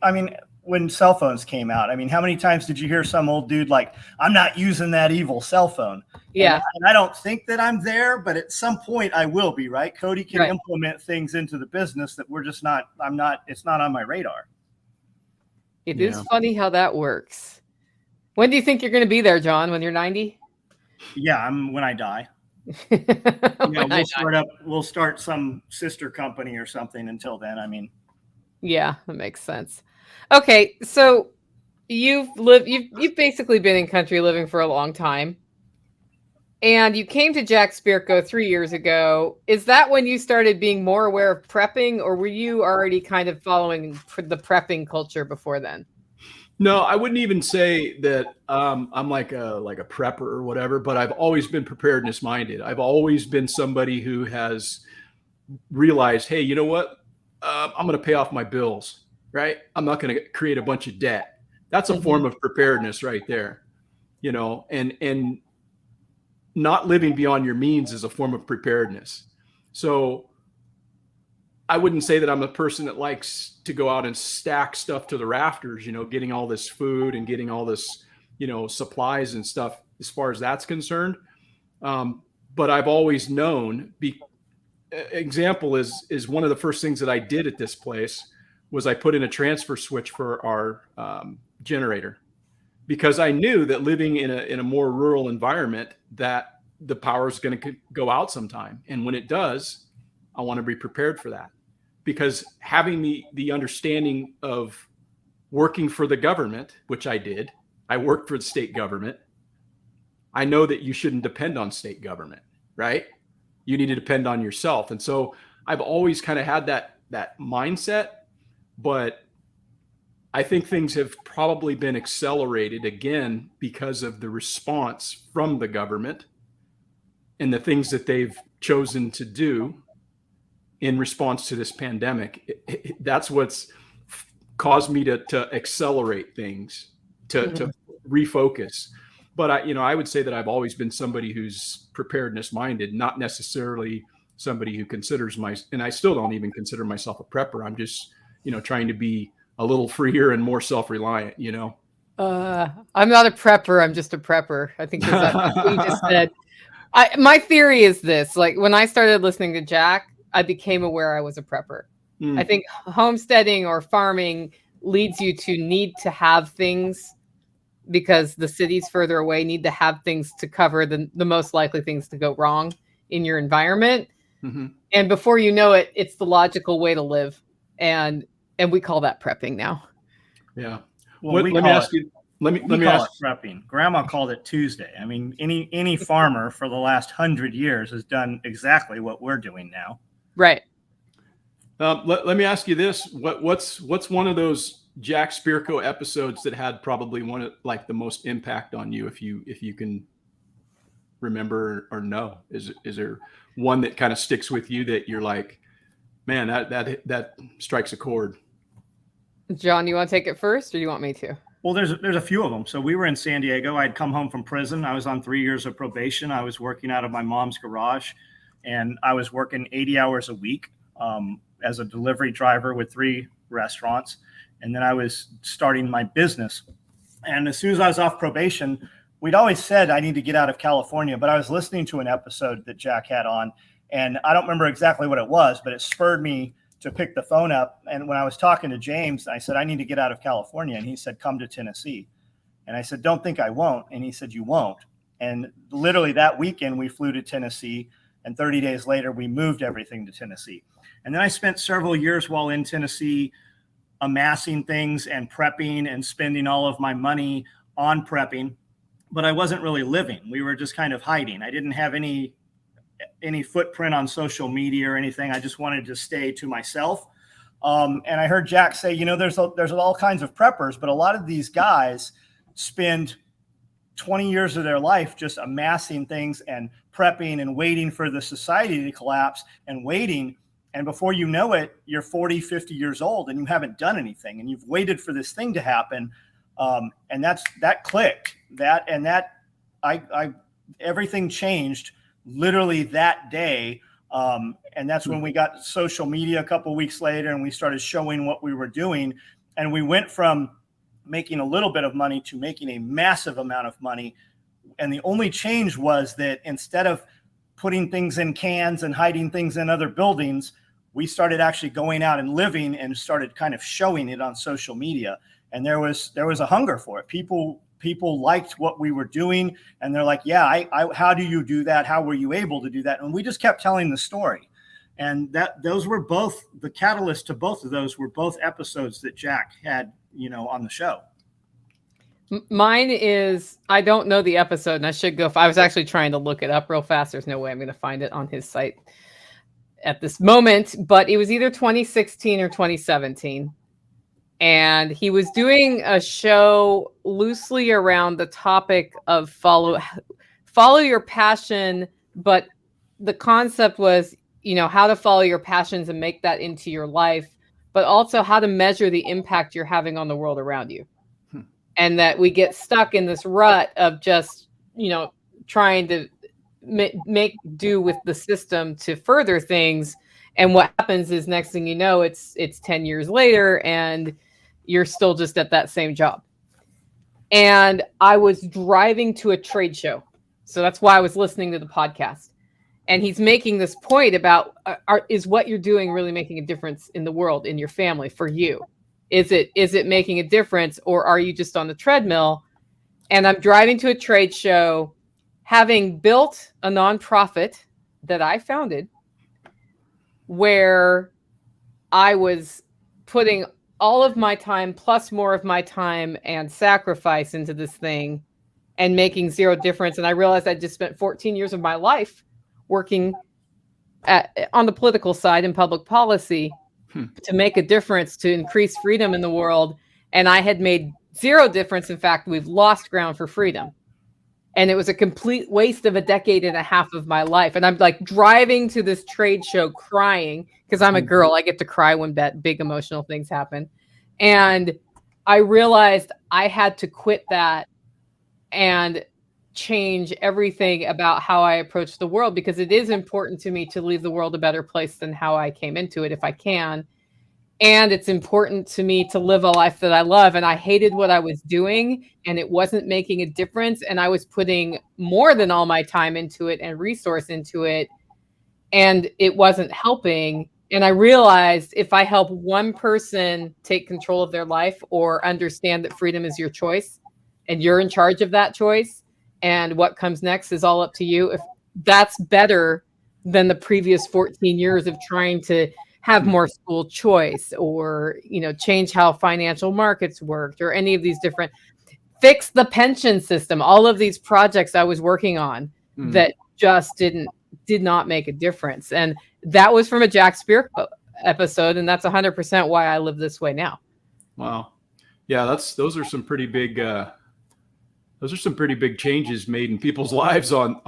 when cell phones came out, how many times did you hear some old dude like, I'm not using that evil cell phone? Yeah. And I don't think that I'm there, but at some point I will be, right? Cody can implement things into the business that we're just not, it's not on my radar. It is funny how that works. When do you think you're going to be there, John? When you're 90? Yeah, when I die. We'll start some sister company or something until then. I mean, yeah, that makes sense. Okay, so you've basically been in country living for a long time. And you came to Jack Spirko 3 years ago. Is that when you started being more aware of prepping, or were you already kind of following the prepping culture before then? No, I wouldn't even say that I'm like a prepper or whatever, but I've always been preparedness minded. I've always been somebody who has realized, hey, you know what? I'm going to pay off my bills, right? I'm not going to create a bunch of debt. That's a form of preparedness right there, and not living beyond your means is a form of preparedness. So I wouldn't say that I'm a person that likes to go out and stack stuff to the rafters, getting all this food and getting all this, supplies and stuff as far as that's concerned. But I've always known, example is one of the first things that I did at this place was I put in a transfer switch for our generator, because I knew that living in a more rural environment that the power is going to go out sometime. And when it does, I want to be prepared for that, because having the understanding of working for the government, which I did, I worked for the state government. I know that you shouldn't depend on state government, right? You need to depend on yourself. And so I've always kind of had that mindset, but I think things have probably been accelerated again because of the response from the government and the things that they've chosen to do in response to this pandemic. That's what's caused me to accelerate things, to refocus. But I would say that I've always been somebody who's preparedness minded, not necessarily somebody who and I still don't even consider myself a prepper. I'm just, trying to be a little freer and more self-reliant, I'm not a prepper. I'm just a prepper. I think that's what you just said. My theory is this: like when I started listening to Jack, I became aware I was a prepper. I think homesteading or farming leads you to need to have things, because the cities further away need to have things to cover the most likely things to go wrong in your environment. And before you know it, it's the logical way to live. And we call that prepping now. Yeah. Well, let me ask you. Let me ask it prepping. Grandma called it Tuesday. I mean, any farmer for the last 100 years has done exactly what we're doing now. Right. Let me ask you this: what's one of those Jack Spirko episodes that had probably one of the most impact on you, if you can remember or know? Is there one that kind of sticks with you that you're like, man, that strikes a chord? John, you want to take it first, or you want me to? Well, there's a few of them. So we were in San Diego. I'd come home from prison. I was on 3 years of probation. I was working out of my mom's garage, and I was working 80 hours a week as a delivery driver with 3 restaurants. And then I was starting my business. And as soon as I was off probation, we'd always said I need to get out of California, but I was listening to an episode that Jack had on, and I don't remember exactly what it was, but it spurred me to pick the phone up. And when I was talking to James, I said, I need to get out of California. And he said, come to Tennessee. And I said, don't think I won't. And he said, you won't. And literally that weekend we flew to Tennessee, and 30 days later we moved everything to Tennessee. And then I spent several years while in Tennessee amassing things and prepping and spending all of my money on prepping, but I wasn't really living. We were just kind of hiding. I didn't have any footprint on social media or anything. I just wanted to stay to myself. And I heard Jack say, there's all kinds of preppers, but a lot of these guys spend 20 years of their life just amassing things and prepping and waiting for the society to collapse and waiting. And before you know it, you're 40, 50 years old and you haven't done anything, and you've waited for this thing to happen. And that clicked. Everything changed literally that day. And that's when we got social media a couple of weeks later, and we started showing what we were doing. And we went from making a little bit of money to making a massive amount of money. And the only change was that instead of putting things in cans and hiding things in other buildings, we started actually going out and living and started kind of showing it on social media. And there was a hunger for it. People liked what we were doing, and they're like, yeah, how do you do that? How were you able to do that? And we just kept telling the story. And those were both the catalyst to both of those were both episodes that Jack had, on the show. Mine is, I don't know the episode, and I should go. I was actually trying to look it up real fast. There's no way I'm going to find it on his site at this moment, but it was either 2016 or 2017. And he was doing a show loosely around the topic of follow your passion, but the concept was, how to follow your passions and make that into your life, but also how to measure the impact you're having on the world around you. And that we get stuck in this rut of just, trying to make do with the system to further things. And what happens is next thing you know, it's 10 years later and you're still just at that same job. And I was driving to a trade show. So that's why I was listening to the podcast. And he's making this point about, is what you're doing really making a difference in the world, in your family, for you? Is it making a difference, or are you just on the treadmill? And I'm driving to a trade show, having built a nonprofit that I founded, where I was putting all of my time plus more of my time and sacrifice into this thing and making zero difference. And I realized I just spent 14 years of my life working on the political side in public policy to make a difference, to increase freedom in the world. And I had made zero difference. In fact, we've lost ground for freedom. And it was a complete waste of a decade and a half of my life. And I'm like driving to this trade show crying because I'm a girl. I get to cry when big emotional things happen. And I realized I had to quit that and change everything about how I approach the world, because it is important to me to leave the world a better place than how I came into it, if I can. And it's important to me to live a life that I love. And I hated what I was doing, and it wasn't making a difference. And I was putting more than all my time into it and resource into it, and it wasn't helping. And I realized if I help one person take control of their life, or understand that freedom is your choice and you're in charge of that choice, and what comes next is all up to you, if that's better than the previous 14 years of trying to have more school choice, or, change how financial markets worked, or any of these different, fix the pension system, all of these projects I was working on that just did not make a difference. And that was from a Jack Spear episode. And that's 100% why I live this way now. Wow. Yeah. Those are some pretty big changes made in people's lives on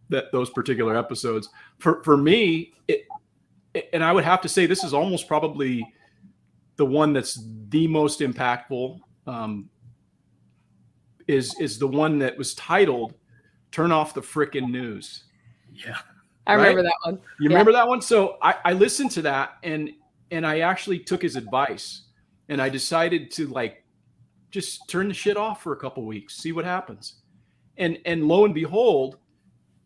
those particular episodes. For me, and I would have to say this is almost probably the one that's the most impactful, is the one that was titled "Turn Off the Frickin' News." Yeah, I remember that one. You remember that one? So I listened to that, and I actually took his advice, and I decided to just turn the shit off for a couple weeks, see what happens. And lo and behold,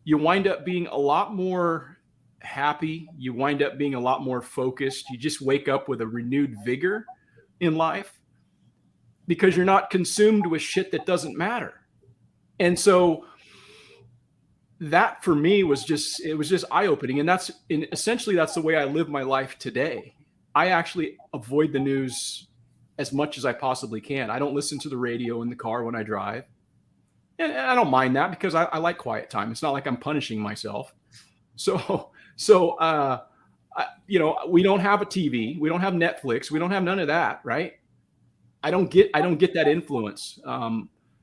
you wind up being a lot more happy. You wind up being a lot more focused. You just wake up with a renewed vigor in life because you're not consumed with shit that doesn't matter. And so that for me was just eye-opening. And essentially that's the way I live my life today. I actually avoid the news as much as I possibly can. I don't listen to the radio in the car when I drive. And I don't mind that because I like quiet time. It's not like I'm punishing myself. So we don't have a TV. We don't have Netflix. We don't have none of that, right? I don't get that influence.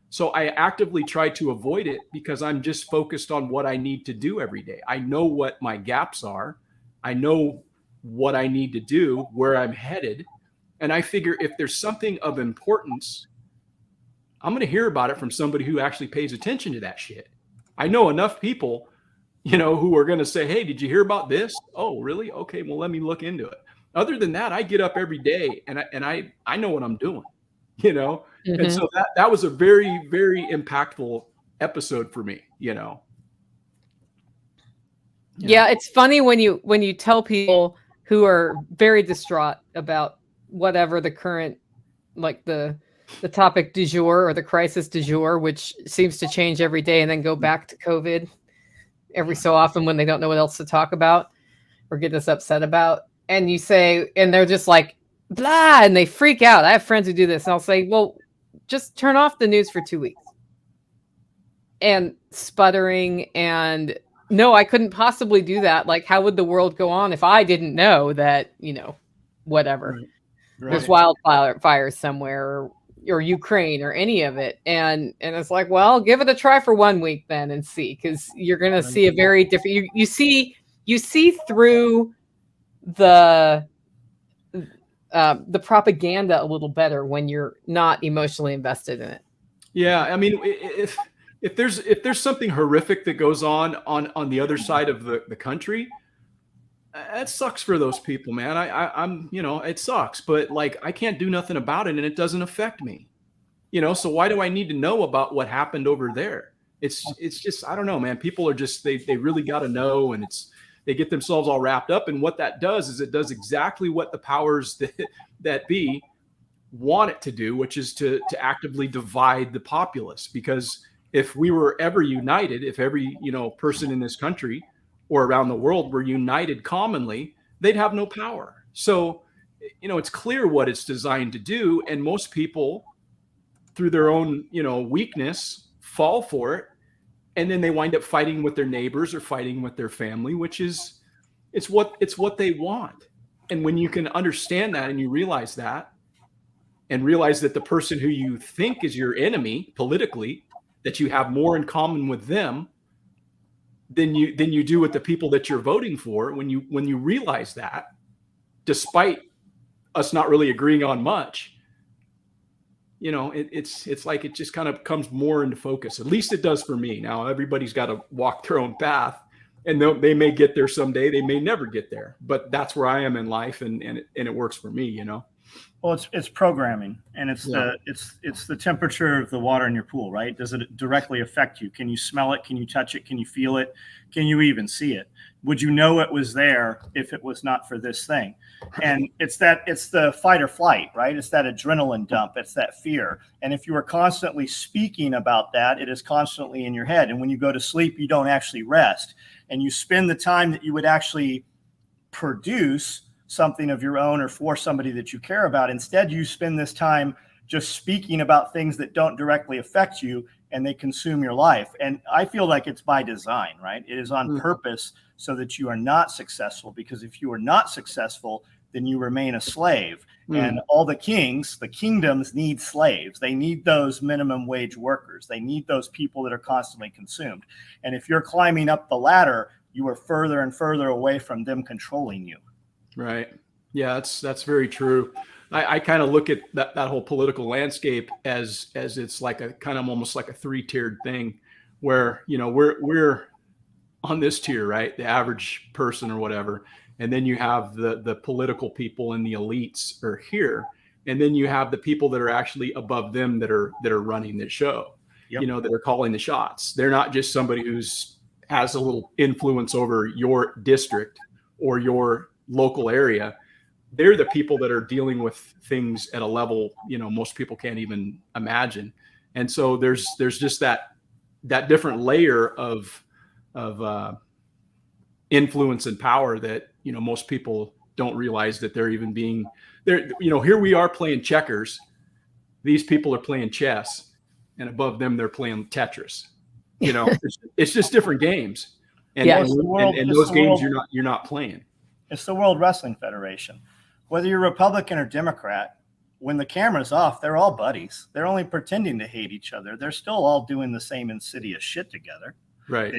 So I actively try to avoid it because I'm just focused on what I need to do every day. I know what my gaps are. I know what I need to do, where I'm headed. And I figure if there's something of importance, I'm going to hear about it from somebody who actually pays attention to that shit. I know enough people, who are going to say, hey, did you hear about this? Oh, really? Okay, well, let me look into it. Other than that, I get up every day and I know what I'm doing, Mm-hmm. And so that was a very, very impactful episode for me, Yeah, it's funny when you tell people who are very distraught about whatever the current like the topic du jour or the crisis du jour, which seems to change every day and then go back to COVID every so often when they don't know what else to talk about or get us upset about. And you say, and they're just like, blah, and they freak out. I have friends who do this, and I'll say, well, just turn off the news for 2 weeks. And sputtering and no, I couldn't possibly do that. Like, how would the world go on if I didn't know that, whatever. Right. There's wildfires somewhere or Ukraine or any of it. And it's like, well, give it a try for 1 week then and see, because you're going to see a very different, you see through the propaganda a little better when you're not emotionally invested in it. Yeah. I mean, if there's something horrific that goes on the other side of the country, that sucks for those people, man. I'm it sucks, but like, I can't do nothing about it and it doesn't affect me, so why do I need to know about what happened over there? It's just, I don't know, man. People are just, they really got to know, and they get themselves all wrapped up. And what that does is it does exactly what the powers that be want it to do, which is to actively divide the populace. Because if we were ever united, if every, person in this country or around the world were united commonly, they'd have no power. So, it's clear what it's designed to do. And most people, through their own, weakness, fall for it. And then they wind up fighting with their neighbors or fighting with their family, which is, it's what they want. And when you can understand that and you realize that, and realize that the person who you think is your enemy politically, that you have more in common with them than you do with the people that you're voting for, when you realize that, despite us not really agreeing on much, it's like it just kind of comes more into focus. At least it does for me. Now everybody's got to walk their own path, and they may get there someday, they may never get there, but that's where I am in life, and it works for me. Well, it's programming, and it's the temperature of the water in your pool, right? Does it directly affect you? Can you smell it? Can you touch it? Can you feel it? Can you even see it? Would you know it was there if it was not for this thing? And it's the fight or flight, right? It's that adrenaline dump. It's that fear. And if you are constantly speaking about that, it is constantly in your head. And when you go to sleep, you don't actually rest, and you spend the time that you would actually produce something of your own or for somebody that you care about. Instead, you spend this time just speaking about things that don't directly affect you, and they consume your life. And I feel like it's by design, right? It is on purpose so that you are not successful, because if you are not successful, then you remain a slave. And all the kingdoms need slaves. They need those minimum wage workers. They need those people that are constantly consumed. And if you're climbing up the ladder, you are further and further away from them controlling you. Right. Yeah, that's very true. I kind of look at that whole political landscape as it's like a kind of almost like a 3-tiered thing, where, we're on this tier, right? The average person or whatever. And then you have the political people and the elites are here. And then you have the people that are actually above them that are running the show, that are calling the shots. They're not just somebody has a little influence over your district or your local area. They're the people that are dealing with things at a level, most people can't even imagine. And so there's just that different layer of influence and power that, most people don't realize that they're even being there. Here we are playing checkers. These people are playing chess, and above them, they're playing Tetris. It's just different games. And, and those games you're not playing. It's the World Wrestling Federation. Whether you're Republican or Democrat, when the camera's off, they're all buddies. They're only pretending to hate each other. They're still all doing the same insidious shit together. Right.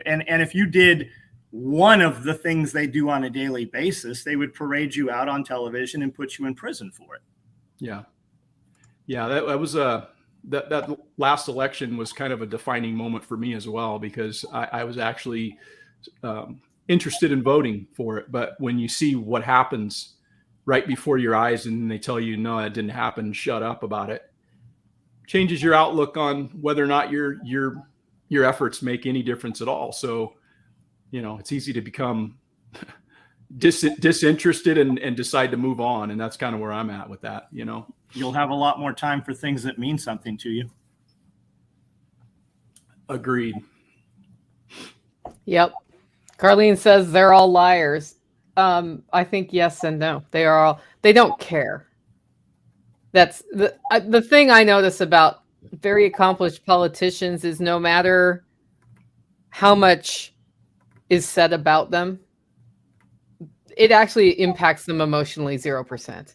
And if you did one of the things they do on a daily basis, they would parade you out on television and put you in prison for it. Yeah. Yeah. That was that last election was kind of a defining moment for me as well, because I was actually interested in voting for it. But when you see what happens right before your eyes and they tell you, no, that didn't happen, shut up about it, changes your outlook on whether or not your efforts make any difference at all. So, it's easy to become, disinterested and decide to move on. And that's kind of where I'm at with that, you know. You'll have a lot more time for things that mean something to you. Agreed. Yep. Carlene says they're all liars. I think yes and no. They don't care. That's the thing I notice about very accomplished politicians is no matter how much is said about them, it actually impacts them emotionally 0%.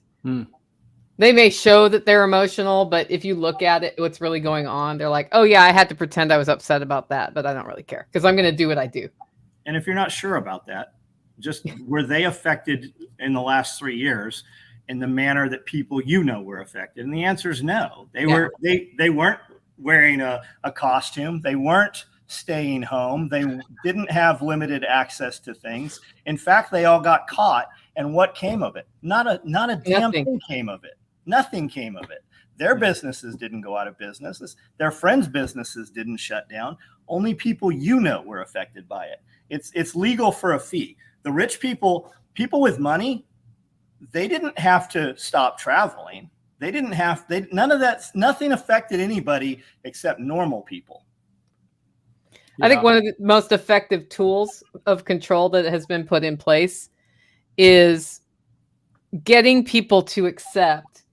They may show that they're emotional, but if you look at it, what's really going on, they're like, oh yeah, I had to pretend I was upset about that, but I don't really care because I'm going to do what I do. And if you're not sure about that, just were they affected in the last 3 years in the manner that people were affected? And the answer is no. They weren't wearing a costume. They weren't staying home. They didn't have limited access to things. In fact, they all got caught. And what came of it? Not a damn thing came of it. Nothing came of it. Their businesses didn't go out of business. Their friends' businesses didn't shut down. Only people were affected by it. It's legal for a fee. The rich people with money, they didn't have to stop traveling. Nothing affected anybody except normal people. I think one of the most effective tools of control that has been put in place is getting people to accept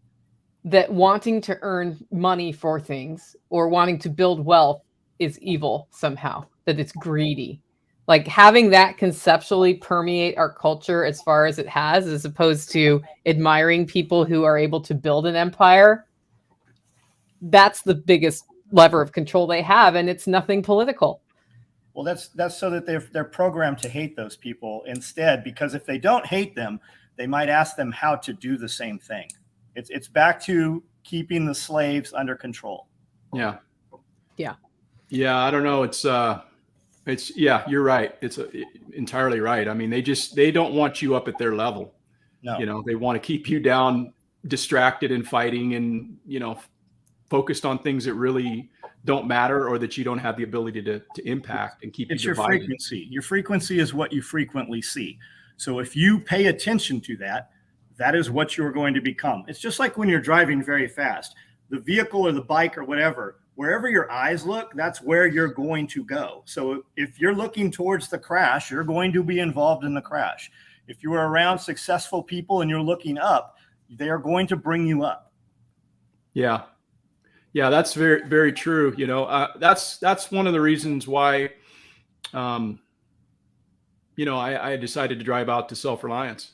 that wanting to earn money for things or wanting to build wealth is evil somehow, that it's greedy. Like having that conceptually permeate our culture as far as it has, as opposed to admiring people who are able to build an empire. That's the biggest lever of control they have, and it's nothing political. Well, that's so that they're programmed to hate those people instead, because if they don't hate them, they might ask them how to do the same thing. It's back to keeping the slaves under control. Yeah. I don't know. You're right. It's entirely right. I mean, they don't want you up at their level. No. You know, they want to keep you down, distracted and fighting and, focused on things that really don't matter or that you don't have the ability to impact and keep you divided. It's your frequency. Your frequency is what you frequently see. So if you pay attention to that, that is what you're going to become. It's just like when you're driving very fast, the vehicle or the bike or whatever, wherever your eyes look, that's where you're going to go. So if you're looking towards the crash, you're going to be involved in the crash. If you are around successful people and you're looking up, they are going to bring you up. Yeah, that's very, very true. That's one of the reasons why, I decided to drive out to Self-reliance,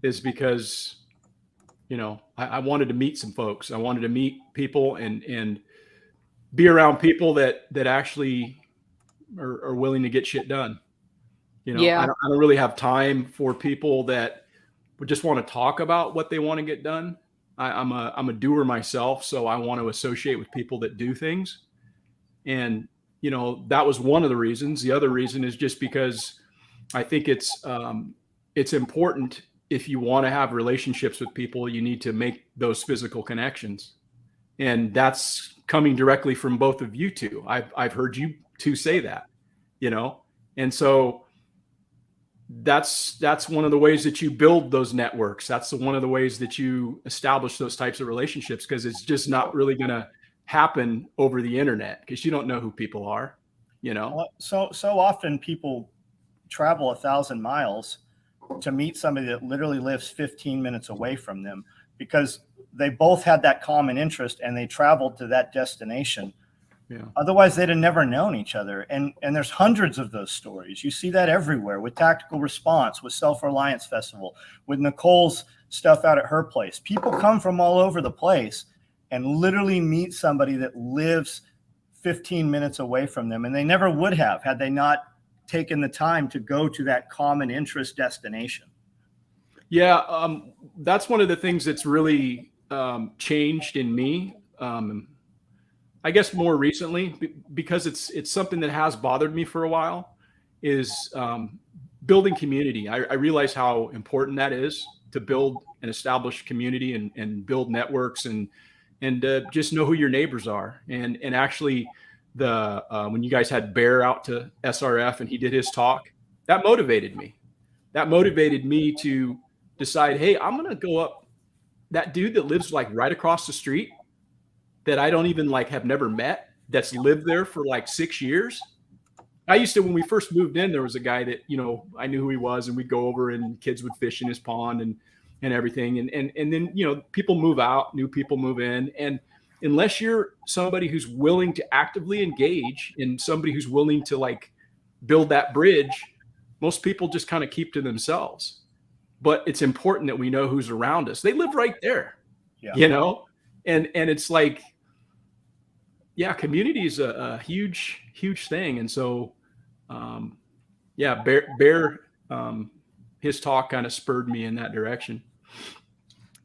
is because, I wanted to meet some folks. I wanted to meet people and be around people that actually are willing to get shit done. I don't really have time for people that would just want to talk about what they want to get done. I'm a doer myself, so I want to associate with people that do things. And, that was one of the reasons. The other reason is just because I think it's important. If you want to have relationships with people, you need to make those physical connections. And that's coming directly from both of you two. I've heard you two say that, and so that's one of the ways that you build those networks. That's one of the ways that you establish those types of relationships, because it's just not really going to happen over the internet, because you don't know who people are, So often people travel 1,000 miles to meet somebody that literally lives 15 minutes away from them, because they both had that common interest and they traveled to that destination. Yeah. Otherwise, they'd have never known each other. And there's hundreds of those stories. You see that everywhere with Tactical Response, with Self-Reliance Festival, with Nicole's stuff out at her place. People come from all over the place and literally meet somebody that lives 15 minutes away from them. And they never would have had they not taken the time to go to that common interest destination. Yeah, that's one of the things that's really changed in me. I guess more recently, because it's something that has bothered me for a while, is building community. I realize how important that is, to build and establish community and build networks and just know who your neighbors are. And actually, when you guys had Bear out to SRF and he did his talk, that motivated me. that motivated me to decide, hey, I'm going to go up that dude that lives like right across the street that I don't even like have never met, that's lived there for like 6 years. I used to, when we first moved in, there was a guy that, you know, I knew who he was, and we'd go over and kids would fish in his pond and everything. And then, you know, people move out, new people move in. And unless you're somebody who's willing to actively engage and somebody who's willing to like build that bridge, most people just kind of keep to themselves. But it's important that we know who's around us. They live right there, you know, and it's like, yeah, community is a huge, huge thing. And so, Bear, his talk kind of spurred me in that direction.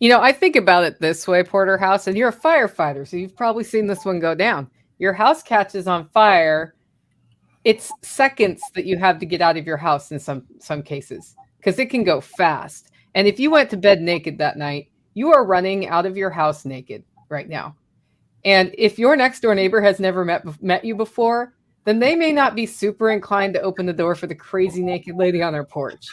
You know, I think about it this way, Porterhouse, and you're a firefighter, so you've probably seen this one go down. Your house catches on fire. It's seconds that you have to get out of your house in some cases, because it can go fast. And if you went to bed naked that night, you are running out of your house naked right now. And if your next door neighbor has never met you before, then they may not be super inclined to open the door for the crazy naked lady on their porch.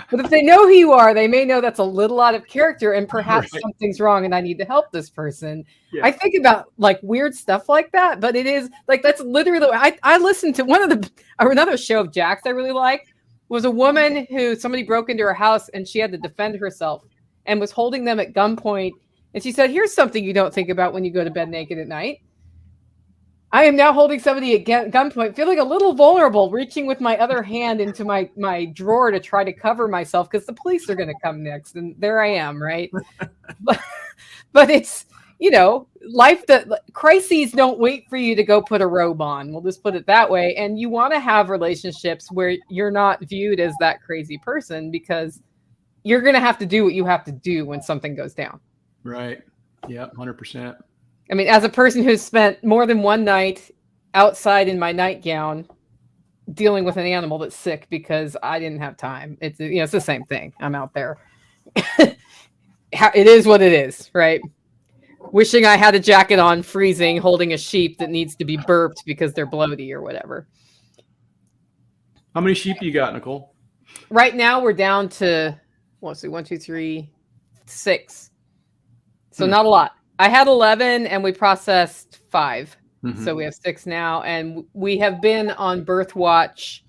But if they know who you are, they may know that's a little out of character and perhaps something's wrong and I need to help this person. Yeah. I think about like weird stuff like that, but it is like, that's literally, I listened to another show of Jack's I really liked, was a woman who somebody broke into her house and she had to defend herself and was holding them at gunpoint. And she said, here's something you don't think about when you go to bed naked at night. I am now holding somebody at gunpoint, feeling a little vulnerable, reaching with my other hand into my drawer to try to cover myself because the police are going to come next. And there I am, right? but it's, you know, life that crises don't wait for you to go put a robe on. We'll just put it that way. And you want to have relationships where you're not viewed as that crazy person because you're going to have to do what you have to do when something goes down. Right. Yeah, 100%. I mean, as a person who's spent more than one night outside in my nightgown dealing with an animal that's sick because I didn't have time. It's, you know, it's the same thing. I'm out there. It is what it is, right? Wishing I had a jacket on, freezing, holding a sheep that needs to be burped because they're bloaty or whatever. How many sheep you got, Nicole? Right now we're down to, let's see, 1, 2, 3, 6. So not a lot. I had 11 and we processed 5. Mm-hmm. So we have 6 now. And we have been on birth watch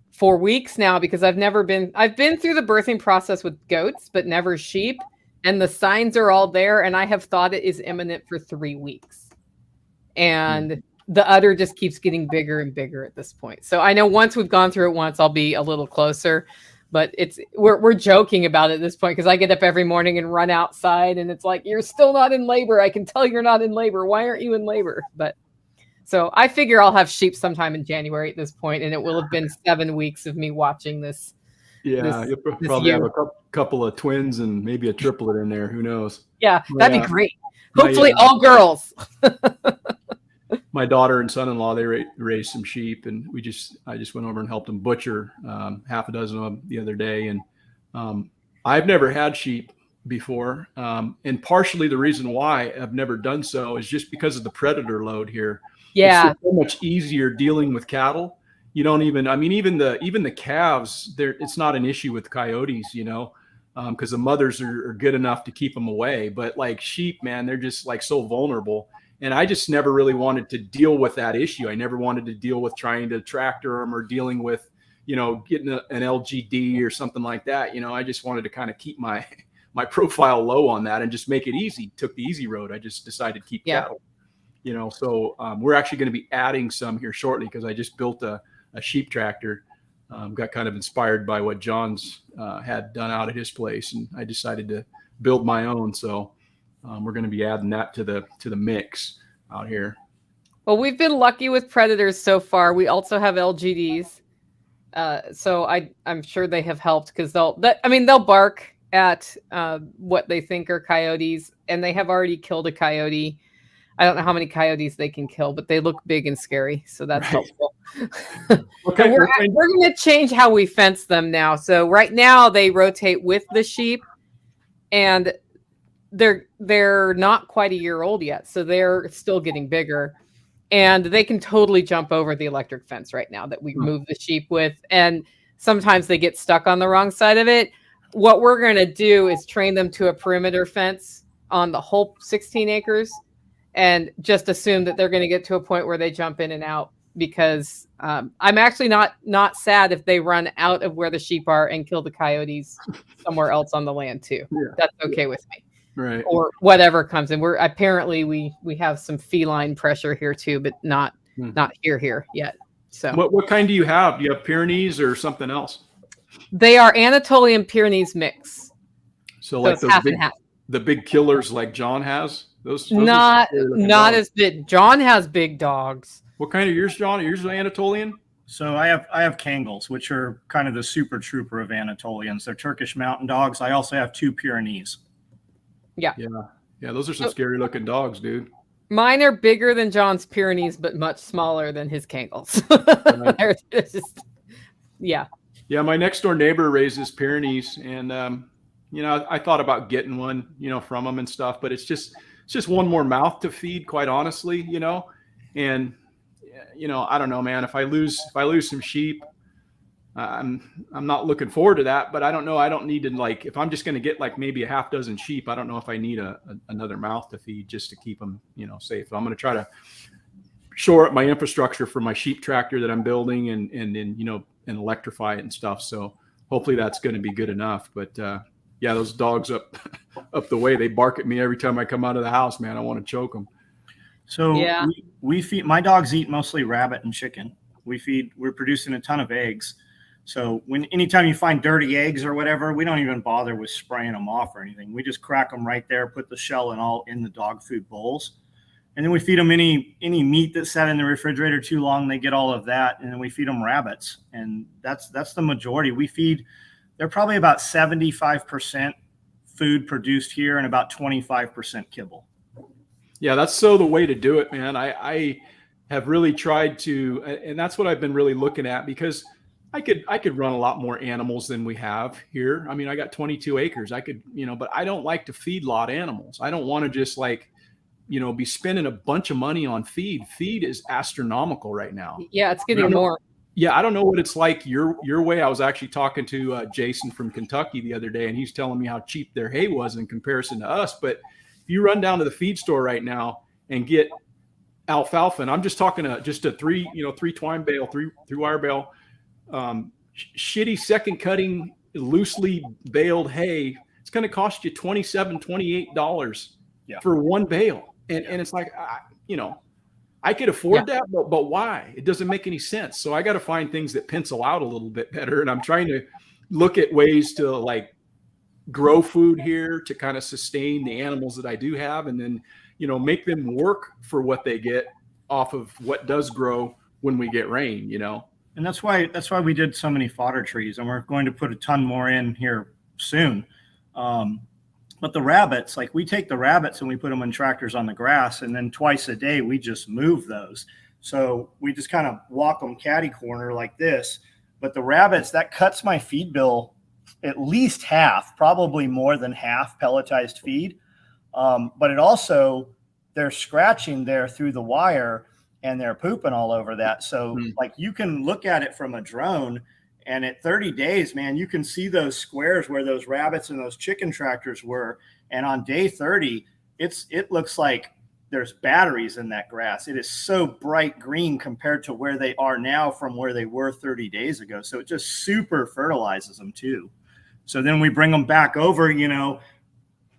for weeks now because I've been through the birthing process with goats, but never sheep. And the signs are all there. And I have thought it is imminent for 3 weeks. And the udder just keeps getting bigger and bigger at this point. So I know once we've gone through it once, I'll be a little closer. But we're joking about it at this point because I get up every morning and run outside and it's like, you're still not in labor. I can tell you're not in labor. Why aren't you in labor? But so I figure I'll have sheep sometime in January at this point, and it will have been 7 weeks of me watching this. Yeah, you'll probably have a couple of twins and maybe a triplet in there. Who knows? Yeah, that'd be great. Hopefully all girls. My daughter and son-in-law, they raised some sheep, and I just went over and helped them butcher half a dozen of them the other day. And I've never had sheep before. And partially the reason why I've never done so is just because of the predator load here. Yeah. It's so much easier dealing with cattle. You don't even, I mean, even the calves, it's not an issue with coyotes, you know, because the mothers are good enough to keep them away. But like sheep, man, they're just like so vulnerable. And I just never really wanted to deal with that issue. I never wanted to deal with trying to tractor them or dealing with, you know, getting an LGD or something like that. You know, I just wanted to kind of keep my profile low on that and just make it easy. Took the easy road. I just decided to keep cattle, you know. So we're actually going to be adding some here shortly because I just built a sheep tractor. Got kind of inspired by what John's had done out at his place, and I decided to build my own. So we're going to be adding that to the mix out here. Well, we've been lucky with predators so far. We also have LGDs. So I'm sure they have helped because they'll bark at what they think are coyotes, and they have already killed a coyote. I don't know how many coyotes they can kill, but they look big and scary. So that's helpful. Okay, we're going to change how we fence them now. So right now they rotate with the sheep, and they're not quite a year old yet. So they're still getting bigger, and they can totally jump over the electric fence right now that we moved the sheep with. And sometimes they get stuck on the wrong side of it. What we're going to do is train them to a perimeter fence on the whole 16 acres and just assume that they're going to get to a point where they jump in and out, because I'm actually not sad if they run out of where the sheep are and kill the coyotes somewhere else on the land too. Yeah. That's okay with me. Right. Or whatever comes in. We're apparently we have some feline pressure here too, but not here yet. So What kind do you have? Do you have Pyrenees or something else? they are Anatolian Pyrenees mix. So like it's those half big, and half. the big killers like John has? Those Not dogs. as big. John has big dogs. What kind of yours, John? Are yours Anatolian? So I have Kangles, which are kind of the super trooper of Anatolians. They're Turkish mountain dogs. I also have 2 Pyrenees. Yeah. Yeah, those are some scary looking dogs, dude. Mine are bigger than John's Pyrenees, but much smaller than his Kangles. It's just, yeah. Yeah, my next door neighbor raises Pyrenees, and I thought about getting one, from them and stuff, but it's just one more mouth to feed, quite honestly, and I don't know, man. If I lose some sheep, I'm not looking forward to that, but I don't know. I don't need to, like, if I'm just going to get like maybe a half dozen sheep, I don't know if I need another mouth to feed just to keep them, safe. So I'm going to try to shore up my infrastructure for my sheep tractor that I'm building and electrify it and stuff. So hopefully that's going to be good enough. But yeah, those dogs up the way, they bark at me every time I come out of the house, man. I want to choke them. So yeah. we feed, my dogs eat mostly rabbit and chicken. We're producing a ton of eggs. So anytime you find dirty eggs or whatever, we don't even bother with spraying them off or anything. We just crack them right there, put the shell and all in the dog food bowls. And then we feed them any meat that's sat in the refrigerator too long. They get all of that. And then we feed them rabbits. And that's the majority. They're probably about 75% food produced here and about 25% kibble. Yeah, that's so the way to do it, man. I have really tried to, and that's what I've been really looking at, because I could run a lot more animals than we have here. I mean, I got 22 acres. I could, but I don't like to feed lot animals. I don't want to just be spending a bunch of money on feed. Feed is astronomical right now. Yeah, it's getting more. Yeah, I don't know what it's like your way. I was actually talking to Jason from Kentucky the other day, and he's telling me how cheap their hay was in comparison to us. But if you run down to the feed store right now and get alfalfa, and I'm just talking just a three twine bale, three wire bale, shitty second cutting, loosely baled hay, it's going to cost you $27-$28 for one bale. And it's like, I could afford that, but why? It doesn't make any sense. So I got to find things that pencil out a little bit better. And I'm trying to look at ways to grow food here to kind of sustain the animals that I do have, and then, make them work for what they get off of what does grow when we get rain, And that's why we did so many fodder trees, and we're going to put a ton more in here soon. But the rabbits, we take the rabbits and we put them in tractors on the grass, and then twice a day we just move those. So we just kind of walk them catty corner like this. But the rabbits, that cuts my feed bill at least half, probably more than half pelletized feed. But it also, they're scratching there through the wire and they're pooping all over that. So you can look at it from a drone, and at 30 days, man, you can see those squares where those rabbits and those chicken tractors were. And on day 30, it looks like there's batteries in that grass. It is so bright green compared to where they are now from where they were 30 days ago. So it just super fertilizes them too. So then we bring them back over,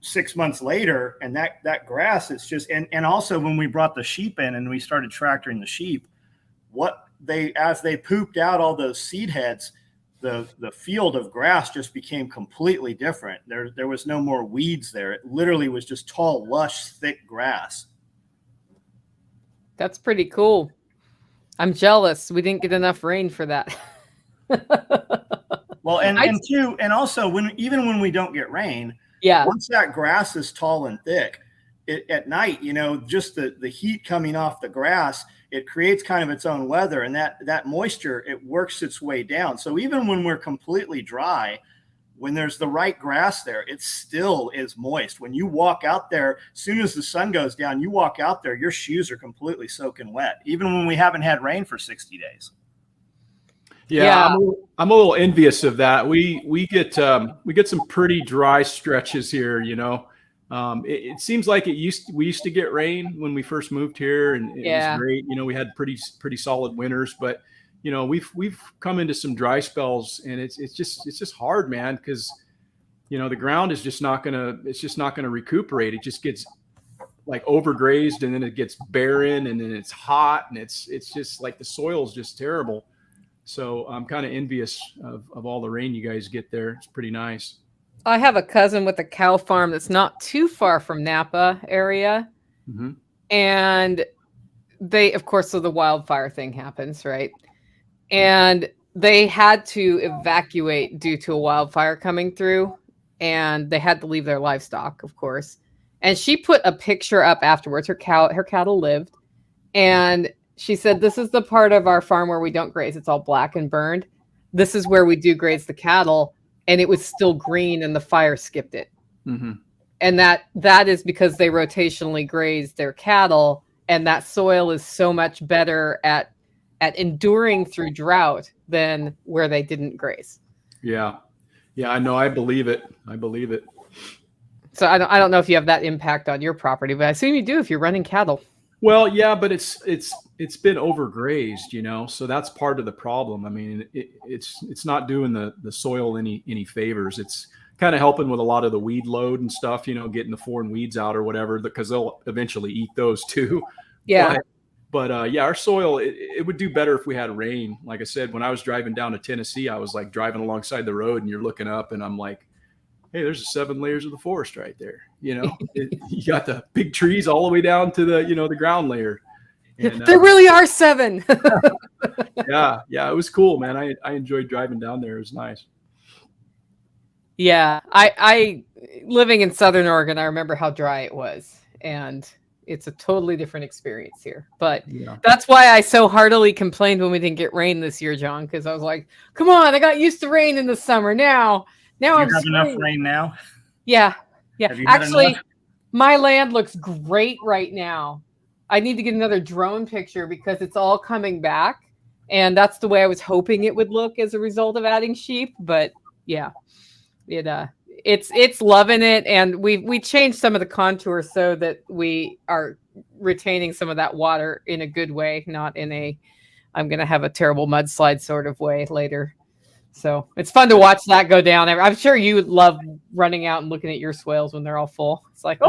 6 months later, and that grass is just, and also when we brought the sheep in and we started tractoring the sheep, as they pooped out all those seed heads, the field of grass just became completely different. There was no more weeds there. It literally was just tall, lush, thick grass. That's pretty cool. I'm jealous. We didn't get enough rain for that. Well, and also even when we don't get rain, once that grass is tall and thick, at night, just the heat coming off the grass, it creates kind of its own weather, and that moisture, it works its way down. So even when we're completely dry, when there's the right grass there, it still is moist. When you walk out there, as soon as the sun goes down, you walk out there, your shoes are completely soaking wet, even when we haven't had rain for 60 days. Yeah, I'm a little envious of that. We get some pretty dry stretches here. It seems like we used to get rain when we first moved here, and it was great. We had pretty solid winters, but we've come into some dry spells, and it's just hard, man, because the ground is just not gonna recuperate. It just gets like overgrazed, and then it gets barren, and then it's hot, and it's just like the soil is just terrible. So I'm kind of envious of all the rain you guys get there. It's pretty nice. I have a cousin with a cow farm that's not too far from Napa area. Mm-hmm. And they, of course, so the wildfire thing happens, right? And they had to evacuate due to a wildfire coming through, and they had to leave their livestock, of course. And she put a picture up afterwards. Her cattle lived, and she said, "This is the part of our farm where we don't graze. It's all black and burned. This is where we do graze the cattle." And it was still green, and the fire skipped it. Mm-hmm. And that is because they rotationally grazed their cattle, and that soil is so much better at enduring through drought than where they didn't graze. Yeah, I know. I believe it. So I don't know if you have that impact on your property, but I assume you do if you're running cattle. Well, yeah, but it's been overgrazed, so that's part of the problem. I mean, it's not doing the soil any favors. It's kind of helping with a lot of the weed load and stuff, getting the foreign weeds out or whatever, because they'll eventually eat those too. Yeah. But our soil, it would do better if we had rain. Like I said, when I was driving down to Tennessee, I was like driving alongside the road, and you're looking up, and I'm like, hey, there's the 7 layers of the forest right there. You got the big trees all the way down to the ground layer. And, there really are 7. yeah, it was cool, man. I enjoyed driving down there. It was nice. Yeah, I living in Southern Oregon, I remember how dry it was, and it's a totally different experience here. But that's why I so heartily complained when we didn't get rain this year, John, because I was like, come on, I got used to rain in the summer. Now I'm have enough rain now. Yeah. Actually, my land looks great right now. I need to get another drone picture because it's all coming back, and that's the way I was hoping it would look as a result of adding sheep. But yeah, it's loving it, and we changed some of the contours so that we are retaining some of that water in a good way, not in a I'm going to have a terrible mudslide sort of way later. So it's fun to watch that go down. I'm sure you would love running out and looking at your swales when they're all full. It's like,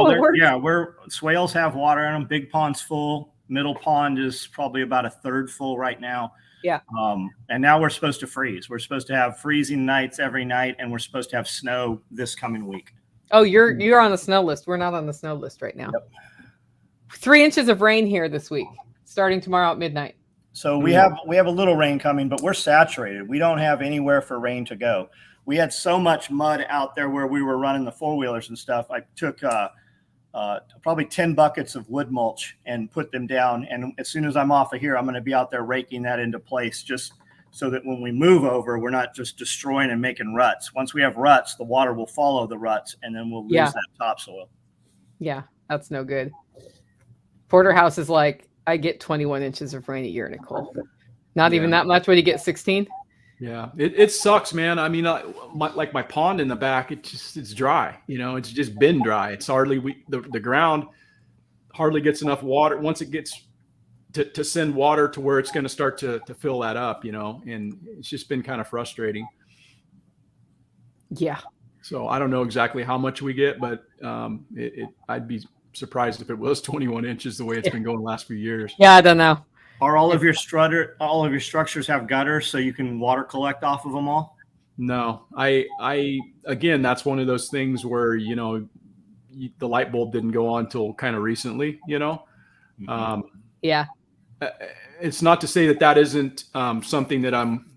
swales have water in them. Big pond's full. Middle pond is probably about a third full right now. Yeah. And now we're supposed to freeze. We're supposed to have freezing nights every night, and we're supposed to have snow this coming week. Oh, you're on the snow list. We're not on the snow list right now. Yep. 3 inches of rain here this week, starting tomorrow at midnight. So we have a little rain coming, but we're saturated. We don't have anywhere for rain to go. We had so much mud out there where we were running the 4-wheelers and stuff. I took probably 10 buckets of wood mulch and put them down. And as soon as I'm off of here, I'm going to be out there raking that into place, just so that when we move over, we're not just destroying and making ruts. Once we have ruts, the water will follow the ruts, and then we'll lose that topsoil. Yeah, that's no good. Porterhouse is like, I get 21 inches of rain a year, Nicole. Not even that much. What do you get, 16? Yeah, it sucks, man. I mean, my pond in the back, it's dry. It's just been dry. It's hardly the ground hardly gets enough water. Once it gets to send water to where it's going to start to fill that up, and it's just been kind of frustrating. Yeah. So I don't know exactly how much we get, but I'd be surprised if it was 21 inches the way it's been going the last few years. Yeah, I don't know. Are all of your structures have gutters so you can water collect off of them all? No, I again, that's one of those things where, the light bulb didn't go on till kind of recently, Yeah. It's not to say that isn't something that I'm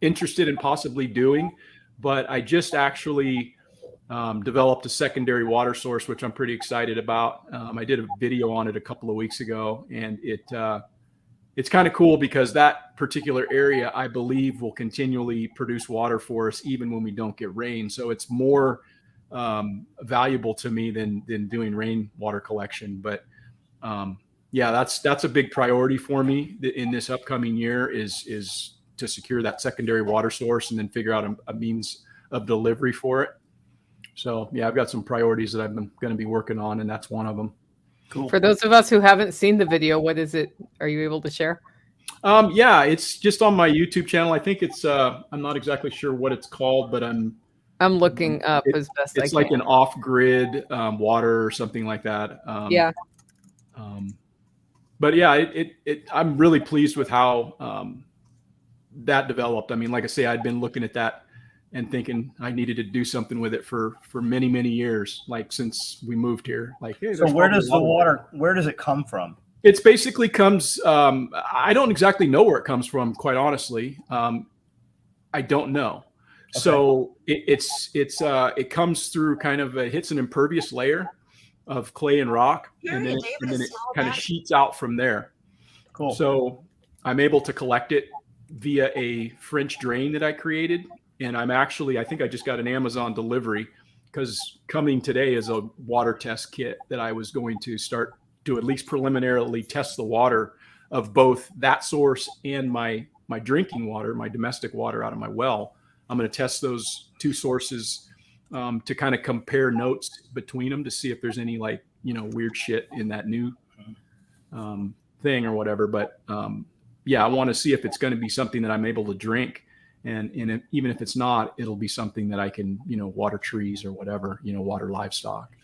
interested in possibly doing, but I just actually developed a secondary water source, which I'm pretty excited about. I did a video on it a couple of weeks ago, and it's kind of cool because that particular area, I believe, will continually produce water for us even when we don't get rain. So it's more valuable to me than doing rainwater collection. But that's a big priority for me in this upcoming year is to secure that secondary water source and then figure out a means of delivery for it. So yeah, I've got some priorities that I'm going to be working on, and that's one of them. Cool. For those of us who haven't seen the video, what is it? Are you able to share? Yeah, it's just on my YouTube channel. I think it's I'm not exactly sure what it's called, but I'm looking up as best I can. It's like an off-grid water or something like that. Yeah. But yeah, I'm really pleased with how that developed. I mean, like I say, I'd been looking at that and thinking I needed to do something with it for many, many years, like since we moved here. Like, hey, so where does where does it come from? It's basically comes, I don't exactly know where it comes from, quite honestly. I don't know. Okay. So it comes through kind of, it hits an impervious layer of clay and rock, and then it kind of sheets out from there. Cool. So I'm able to collect it via a French drain that I created. And I think I just got an Amazon delivery, because coming today is a water test kit that I was going to start to at least preliminarily test the water of both that source and my drinking water, my domestic water out of my well. I'm going to test those two sources to kind of compare notes between them to see if there's any weird shit in that new thing or whatever. But yeah, I want to see if it's going to be something that I'm able to drink. And even if it's not, it'll be something that I can, water trees or whatever, water livestock.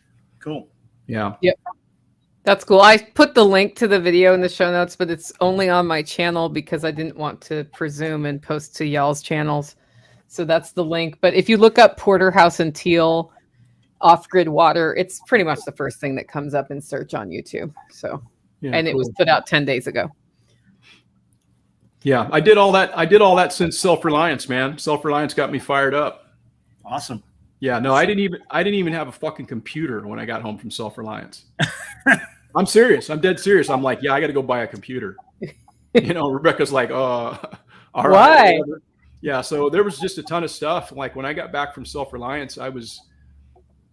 Cool. Yeah. Yep. That's cool. I put the link to the video in the show notes, but it's only on my channel because I didn't want to presume and post to y'all's channels. So that's the link. But if you look up Porterhouse and Teal off-grid water, it's pretty much the first thing that comes up in search on YouTube. So, yeah, and cool. It was put out 10 days ago. Yeah, I did all that since Self-reliance, man. Self-reliance got me fired up. Awesome. Yeah, no, I didn't even have a fucking computer when I got home from Self-reliance. I'm serious. I'm dead serious. I'm like, yeah, I got to go buy a computer. Rebecca's like, all right. Why? Yeah, so there was just a ton of stuff. Like when I got back from Self-reliance, I was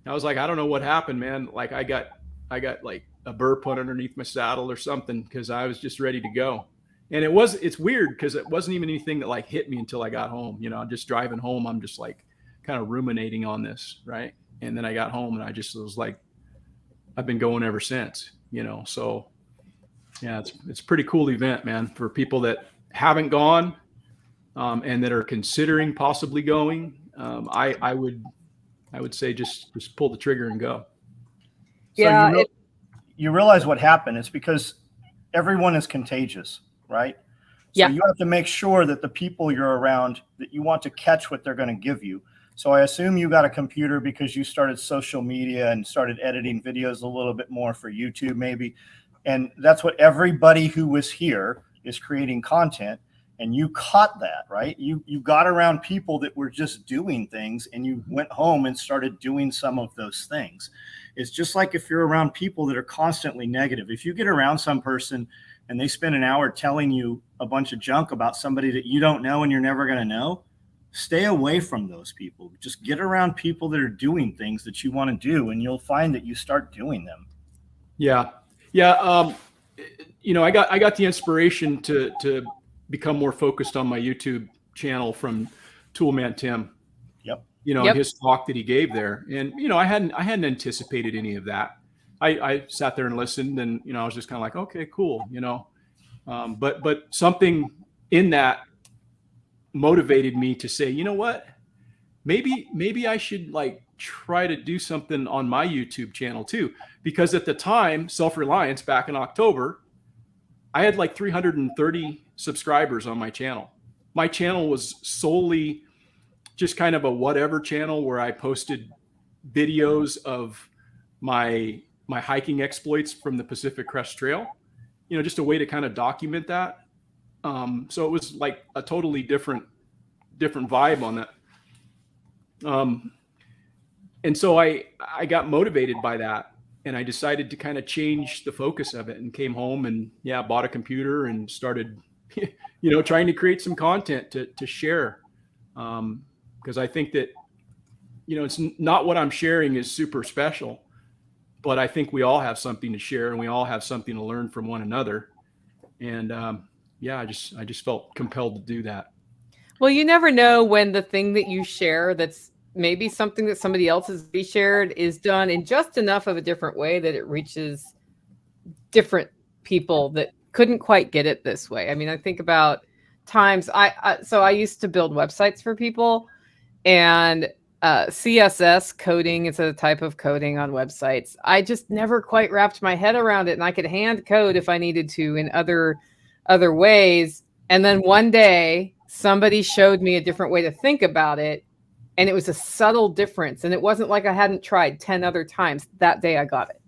like, I don't know what happened, man. Like I got like a burr put underneath my saddle or something, because I was just ready to go. And it's weird because it wasn't even anything that like hit me until I got home. Just driving home, I'm just like kind of ruminating on this, right? And then I got home and I just was like, I've been going ever since, So yeah, it's a pretty cool event, man, for people that haven't gone and that are considering possibly going. I would say just pull the trigger and go. Yeah, so you realize what happened. It's because everyone is contagious. Right? So yeah. You have to make sure that the people you're around, that you want to catch what they're going to give you. So I assume you got a computer because you started social media and started editing videos a little bit more for YouTube maybe. And that's what everybody who was here is creating content. And you caught that, right? You got around people that were just doing things, and you went home and started doing some of those things. It's just like if you're around people that are constantly negative. If you get around some person and they spend an hour telling you a bunch of junk about somebody that you don't know and you're never going to know, stay away from those people. Just get around people that are doing things that you want to do, and you'll find that you start doing them. Yeah. Yeah. I got the inspiration to become more focused on my YouTube channel from Toolman Tim. Yep. His talk that he gave there. And, I hadn't anticipated any of that. I sat there and listened, and, I was just kind of like, okay, cool. But something in that motivated me to say, you know what, maybe I should like try to do something on my YouTube channel too. Because at the time, Self-reliance back in October, I had like 330 subscribers on my channel. My channel was solely just kind of a whatever channel where I posted videos of my hiking exploits from the Pacific Crest Trail, just a way to kind of document that. So it was like a totally different vibe on that. And so I got motivated by that, and I decided to kind of change the focus of it, and came home and bought a computer and started, trying to create some content to share. Because I think that, it's not what I'm sharing is super special, but I think we all have something to share, and we all have something to learn from one another. And I just felt compelled to do that. Well, you never know when the thing that you share that's maybe something that somebody else has shared is done in just enough of a different way that it reaches different people that couldn't quite get it this way. I mean, I think about times I used to build websites for people, and CSS coding is a type of coding on websites. I just never quite wrapped my head around it, and I could hand code if I needed to in other ways. And then one day somebody showed me a different way to think about it, and it was a subtle difference, and it wasn't like I hadn't tried 10 other times. That day I got it,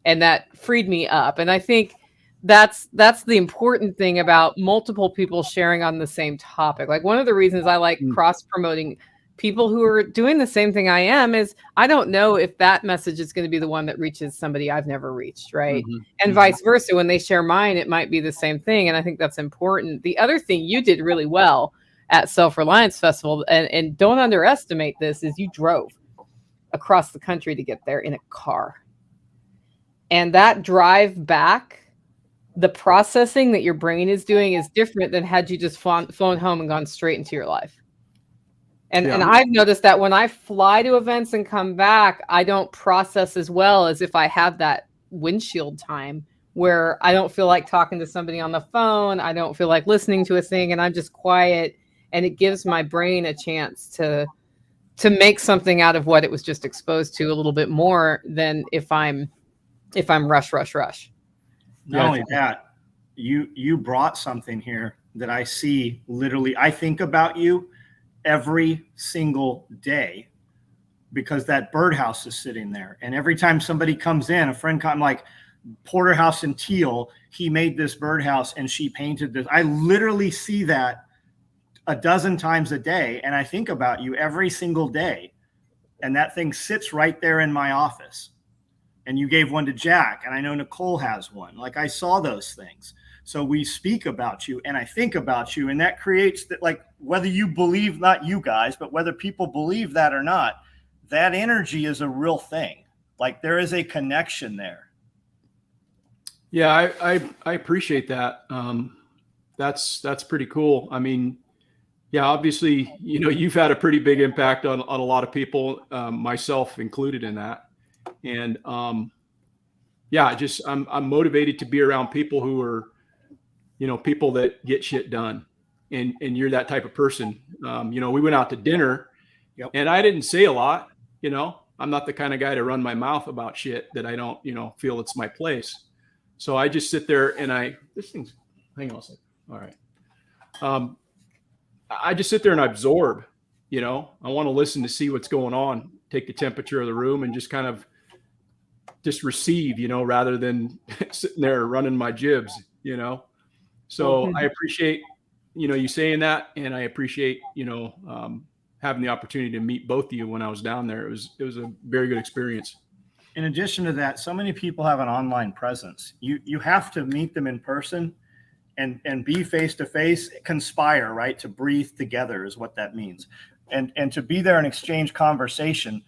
and that freed me up. And I think that's the important thing about multiple people sharing on the same topic. Like, one of the reasons I like cross promoting people who are doing the same thing I am is I don't know if that message is going to be the one that reaches somebody I've never reached, right? And vice versa. When they share mine, it might be the same thing. And I think that's important. The other thing you did really well at Self-Reliance Festival, and don't underestimate this, is you drove across the country to get there in a car. And that drive back, the processing that your brain is doing is different than had you just flown home and gone straight into your life. And I've noticed that when I fly to events and come back, I don't process as well as if I have that windshield time where I don't feel like talking to somebody on the phone. I don't feel like listening to a thing, and I'm just quiet, and it gives my brain a chance to make something out of what it was just exposed to a little bit more than if I'm rush. Not only that, you brought something here that I see literally. I think about you every single day because that birdhouse is sitting there. And every time somebody comes in, a friend comes, like Porterhouse and Teal, he made this birdhouse and she painted this. I literally see that a dozen times a day. And I think about you every single day. And that thing sits right there in my office. And you gave one to Jack, and I know Nicole has one. Like, I saw those things. So we speak about you, and I think about you, and that creates that, like, whether you believe, not you guys, but whether people believe that or not, that energy is a real thing. Like, there is a connection there. Yeah, I appreciate that. That's pretty cool. I mean, yeah, obviously, you've had a pretty big impact on a lot of people, myself included in that. And yeah, I'm motivated to be around people who are, people that get shit done. And you're that type of person. We went out to dinner, and I didn't say a lot. I'm not the kind of guy to run my mouth about shit that I don't, feel it's my place. So I just sit there and hang on a second. All right. I just sit there and I absorb. I want to listen to see what's going on, take the temperature of the room, and just kind of just receive, rather than sitting there running my jibs, So I appreciate, you saying that, and I appreciate, having the opportunity to meet both of you when I was down there. It was a very good experience. In addition to that, so many people have an online presence. You have to meet them in person and be face to face, conspire, right? To breathe together is what that means. And to be there and exchange conversation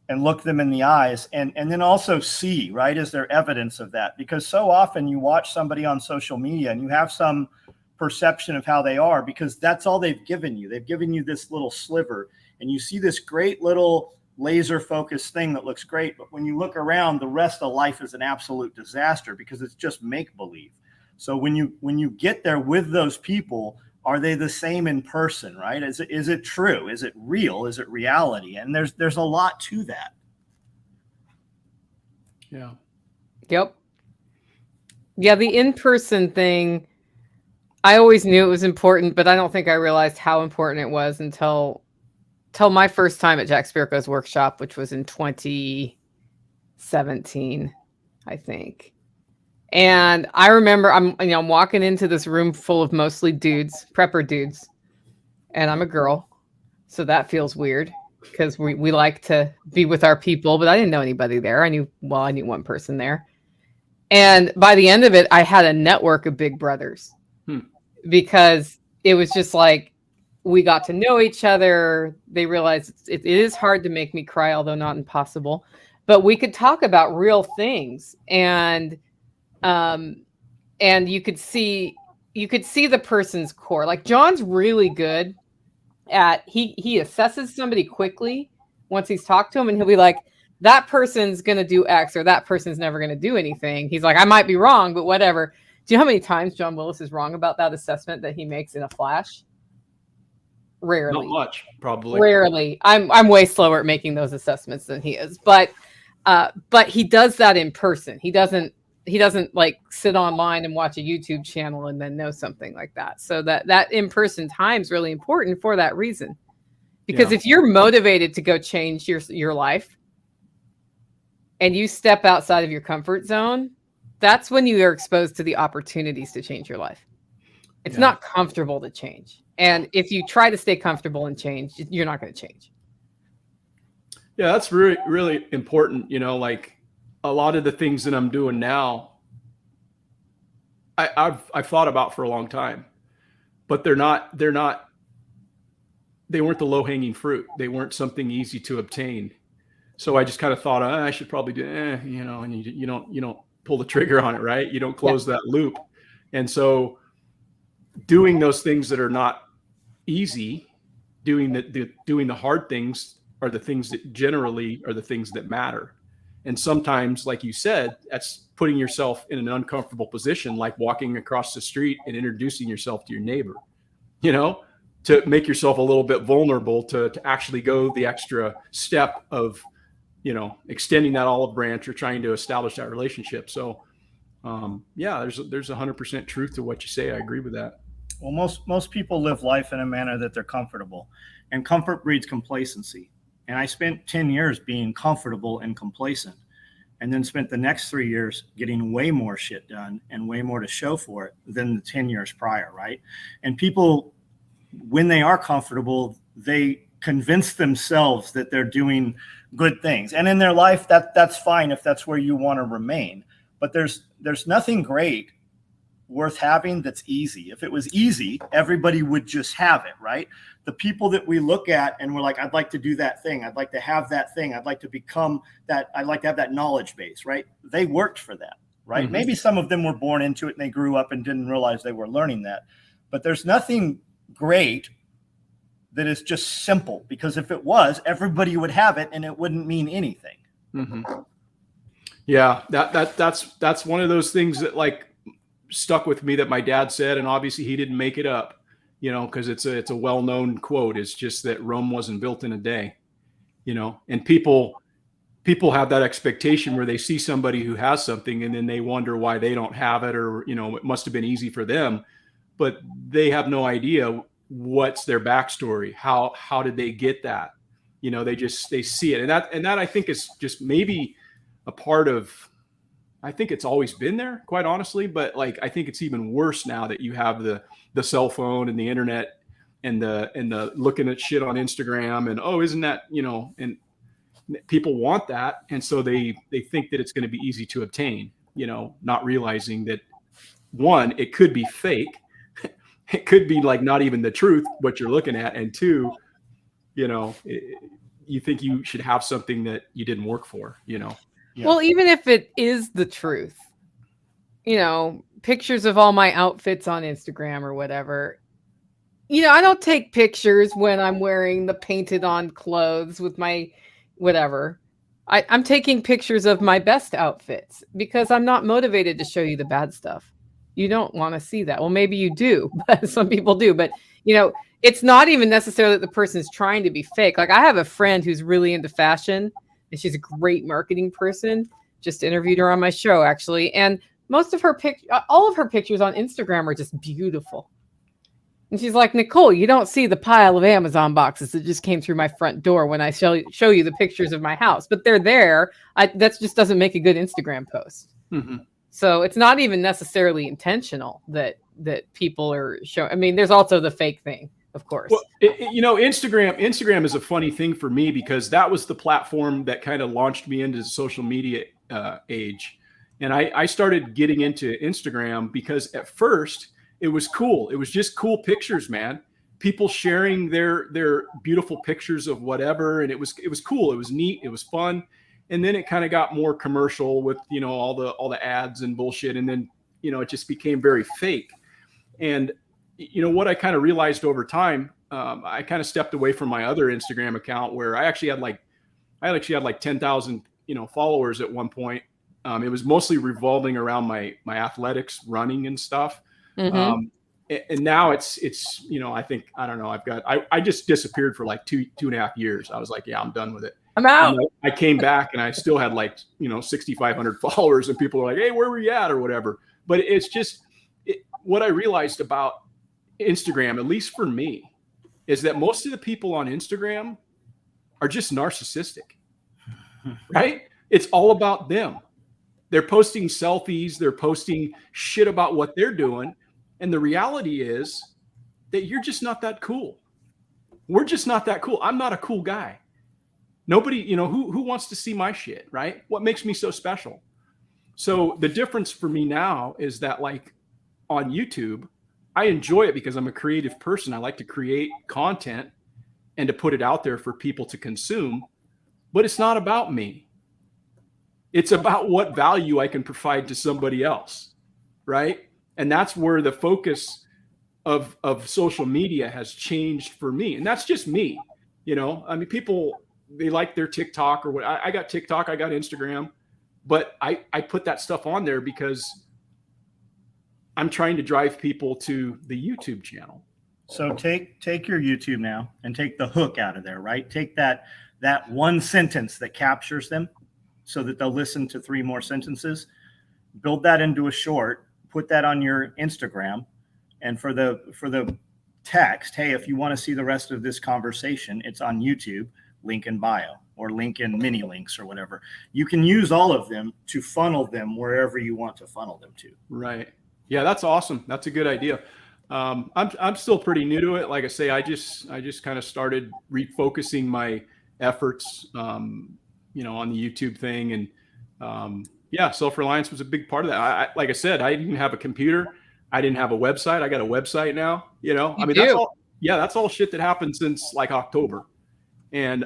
and look them in the eyes, and then also see, right? Is there evidence of that? Because so often you watch somebody on social media and you have some perception of how they are because that's all they've given you. They've given you this little sliver, and you see this great little laser focused thing that looks great. But when you look around, the rest of life is an absolute disaster because it's just make believe. So when you get there with those people, are they the same in person, right? Is it true? Is it real? Is it reality? And there's a lot to that. Yeah. Yep. Yeah, the in-person thing, I always knew it was important, but I don't think I realized how important it was until my first time at Jack Spirko's workshop, which was in 2017, I think. And I remember I'm walking into this room full of mostly dudes, prepper dudes, and I'm a girl. So that feels weird because we like to be with our people, but I didn't know anybody there. I knew one person there. And by the end of it, I had a network of big brothers because it was just like, we got to know each other. They realized it is hard to make me cry, although not impossible, but we could talk about real things. And you could see the person's core. Like, John's really good he assesses somebody quickly once he's talked to him, and he'll be like, that person's going to do X or that person's never going to do anything. He's like, I might be wrong, but whatever. Do you know how many times John Willis is wrong about that assessment that he makes in a flash? Rarely. Not much, probably. Rarely. I'm way slower at making those assessments than he is, but he does that in person. He doesn't like sit online and watch a YouTube channel and then know something like that. So that in-person time is really important for that reason. Because if you're motivated to go change your life and you step outside of your comfort zone, that's when you are exposed to the opportunities to change your life. It's not comfortable to change. And if you try to stay comfortable and change, you're not going to change. Yeah, that's really, really important. Like a lot of the things that I'm doing now, I've thought about for a long time, but they weren't the low hanging fruit. They weren't something easy to obtain. So I just kind of thought, I should probably do, and you don't pull the trigger on it, right? You don't close that loop. And so doing those things that are not easy, doing the hard things are the things that generally are the things that matter. And sometimes, like you said, that's putting yourself in an uncomfortable position, like walking across the street and introducing yourself to your neighbor, to make yourself a little bit vulnerable to actually go the extra step of, extending that olive branch or trying to establish that relationship. So there's 100% truth to what you say. I agree with that. Well, most people live life in a manner that they're comfortable, and comfort breeds complacency. And I spent 10 years being comfortable and complacent, and then spent the next 3 years getting way more shit done and way more to show for it than the 10 years prior, right? And people, when they are comfortable, they convince themselves that they're doing good things. And in their life, that's fine if that's where you want to remain. But there's nothing great worth having that's easy. If it was easy, everybody would just have it, right? The people that we look at and we're like, I'd like to do that thing. I'd like to have that thing. I'd like to become that. I'd like to have that knowledge base, right? They worked for that, right? Mm-hmm. Maybe some of them were born into it and they grew up and didn't realize they were learning that. But there's nothing great that is just simple, because if it was, everybody would have it and it wouldn't mean anything. Mm-hmm. Yeah, that's one of those things that like stuck with me that my dad said, and obviously he didn't make it up, because it's a well-known quote. It's just that Rome wasn't built in a day, and people have that expectation where they see somebody who has something and then they wonder why they don't have it, or it must have been easy for them, but they have no idea what's their backstory. How did they get that? They see it, and that I think is just maybe a part of, I think it's always been there, quite honestly, but like I think it's even worse now that you have the cell phone and the internet and the looking at shit on Instagram and isn't that, and people want that, and so they think that it's going to be easy to obtain, not realizing that, one, it could be fake, it could be like not even the truth what you're looking at, and two, you think you should have something that you didn't work for, Yeah. Well, even if it is the truth, pictures of all my outfits on Instagram or whatever, I don't take pictures when I'm wearing the painted on clothes with my whatever. I'm taking pictures of my best outfits because I'm not motivated to show you the bad stuff. You don't want to see that. Well, maybe you do, but some people do. But, it's not even necessarily that the person's trying to be fake. Like I have a friend who's really into fashion. And she's a great marketing person. Just interviewed her on my show, actually. And most of her all of her pictures on Instagram are just beautiful. And she's like, Nicole, you don't see the pile of Amazon boxes that just came through my front door when I show you the pictures of my house. But they're there. That just doesn't make a good Instagram post. Mm-hmm. So it's not even necessarily intentional that people are showing. I mean, there's also the fake thing. Of course. Well, Instagram is a funny thing for me because that was the platform that kind of launched me into the social media age. And I started getting into Instagram because at first it was cool. It was just cool pictures, man. People sharing their beautiful pictures of whatever. And it was cool. It was neat. It was fun. And then it kind of got more commercial with, all the ads and bullshit. And then, it just became very fake. And what I kind of realized over time, I kind of stepped away from my other Instagram account where I actually had like 10,000, followers at one point. It was mostly revolving around my athletics, running and stuff. Mm-hmm. And now it's, I think, I don't know, I just disappeared for like 2.5 years. I was like, yeah, I'm done with it. I'm out. And I came back and I still had like, 6,500 followers, and people were like, hey, where were you at or whatever. But it's just what I realized about Instagram, at least for me, is that most of the people on Instagram are just narcissistic, right? It's all about them. They're posting selfies. They're posting shit about what they're doing. And the reality is that you're just not that cool. We're just not that cool. I'm not a cool guy. Nobody, who wants to see my shit, right? What makes me so special? So the difference for me now is that, like, on YouTube, I enjoy it because I'm a creative person. I like to create content and to put it out there for people to consume, but it's not about me. It's about what value I can provide to somebody else, right? And that's where the focus of social media has changed for me. And that's just me. I mean, people, they like their TikTok or what. I got TikTok, I got Instagram, but I put that stuff on there because I'm trying to drive people to the YouTube channel. So take your YouTube now and take the hook out of there, right? Take that one sentence that captures them so that they'll listen to 3 more sentences, build that into a short, put that on your Instagram. And for the text, hey, if you want to see the rest of this conversation, it's on YouTube, link in bio or link in mini links or whatever. You can use all of them to funnel them wherever you want to funnel them to. Right. Yeah, that's awesome. That's a good idea. I'm still pretty new to it. Like I say, I just kind of started refocusing my efforts, on the YouTube thing. And self-reliance was a big part of that. Like I said, I didn't have a computer. I didn't have a website. I got a website now, that's all shit that happened since like October. And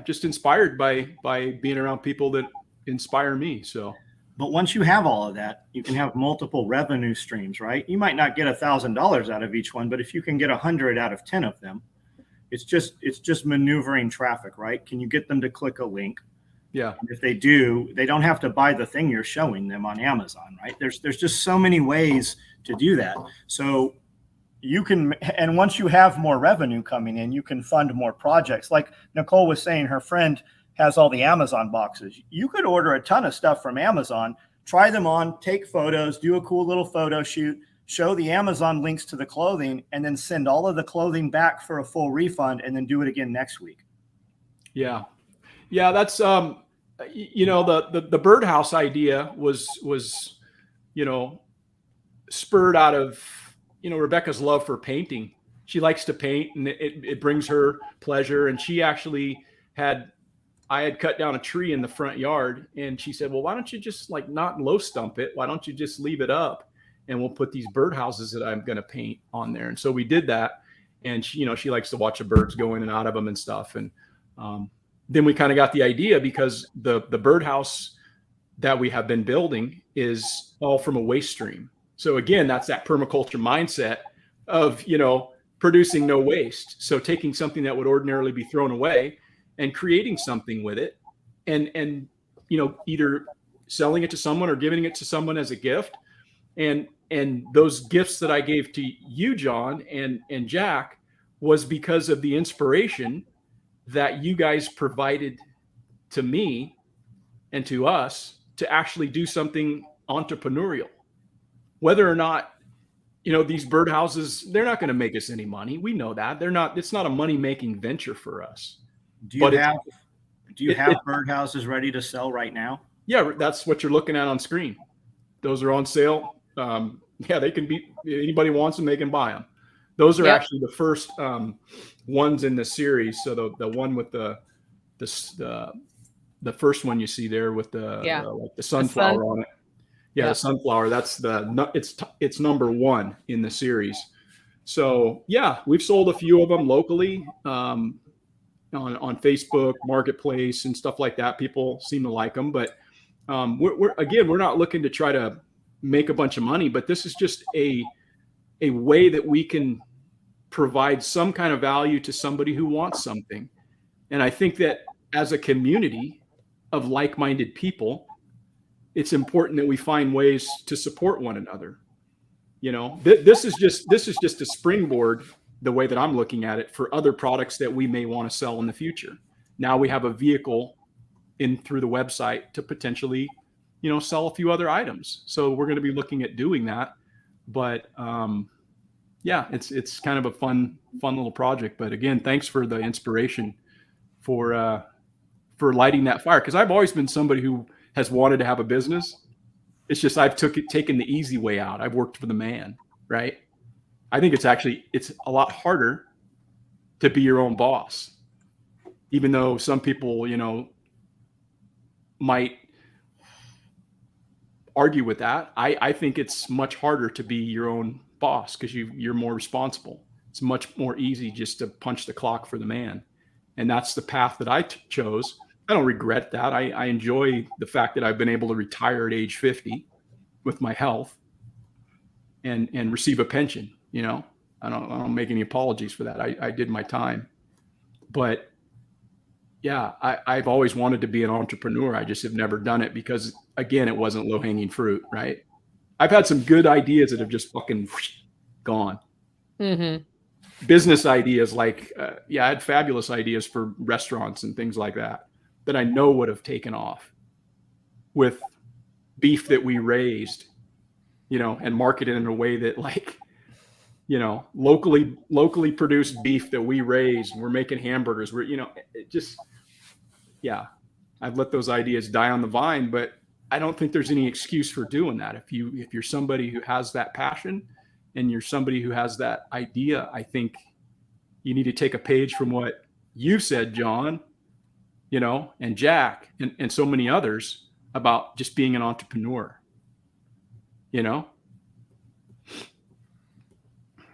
just inspired by being around people that inspire me. So. But once you have all of that, you can have multiple revenue streams, right? You might not get $1,000 out of each one, but if you can get 100 out of 10 of them, it's just maneuvering traffic, right? Can you get them to click a link? Yeah. And if they do, they don't have to buy the thing you're showing them on Amazon, right? There's just so many ways to do that. So you can, and once you have more revenue coming in, you can fund more projects. Like Nicole was saying, her friend has all the Amazon boxes. You could order a ton of stuff from Amazon, try them on, take photos, do a cool little photo shoot, show the Amazon links to the clothing, and then send all of the clothing back for a full refund, and then do it again next week. Yeah. Yeah. That's, the birdhouse idea was, spurred out of, Rebecca's love for painting. She likes to paint, and it brings her pleasure. And she actually I had cut down a tree in the front yard, and she said, well, why don't you just like not low stump it? Why don't you just leave it up, and we'll put these birdhouses that I'm going to paint on there. And so we did that. And she likes to watch the birds go in and out of them and stuff. And then we kind of got the idea, because the birdhouse that we have been building is all from a waste stream. So again, that's that permaculture mindset of, producing no waste. So taking something that would ordinarily be thrown away and creating something with it, and either selling it to someone or giving it to someone as a gift. And those gifts that I gave to you, John, and Jack, was because of the inspiration that you guys provided to me and to us to actually do something entrepreneurial. Whether or not, these birdhouses, they're not going to make us any money. We know that. It's not a money-making venture for us. Do you have birdhouses ready to sell right now? Yeah, that's what you're looking at on screen. Those are on sale. They can be, anybody wants them, they can buy them. Those are actually the first ones in the series. So the one with the first one you see there with the sunflower on it. Yeah, the sunflower. That's it's number 1 in the series. So yeah, we've sold a few of them locally on Facebook Marketplace and stuff like that. People seem to like them, but we're not looking to try to make a bunch of money, but this is just a way that we can provide some kind of value to somebody who wants something. And I think that as a community of like-minded people, it's important that we find ways to support one another. You know, this is just a springboard, the way that I'm looking at it, for other products that we may want to sell in the future. Now we have a vehicle in through the website to potentially, you know, sell a few other items. So we're going to be looking at doing that. But yeah, it's kind of a fun little project. But again, thanks for the inspiration for lighting that fire. Because I've always been somebody who has wanted to have a business. It's just I've taken the easy way out. I've worked for the man, right? I think it's a lot harder to be your own boss, even though some people, you know, might argue with that. I think it's much harder to be your own boss because you're more responsible. It's much more easy just to punch the clock for the man. And that's the path that I chose. I don't regret that. I enjoy the fact that I've been able to retire at age 50 with my health and receive a pension. You know, I don't make any apologies for that. I did my time. But yeah, I've always wanted to be an entrepreneur. I just have never done it because, again, it wasn't low-hanging fruit, right? I've had some good ideas that have just fucking gone. Mm-hmm. Business ideas like, I had fabulous ideas for restaurants and things like that I know would have taken off with beef that we raised, you know, and marketed in a way that, like, you know, locally produced beef that we raised. We're making hamburgers. We're, you know, it just, yeah, I've let those ideas die on the vine, but I don't think there's any excuse for doing that. If you're somebody who has that passion and you're somebody who has that idea, I think you need to take a page from what you said, John, you know, and Jack and so many others about just being an entrepreneur, you know?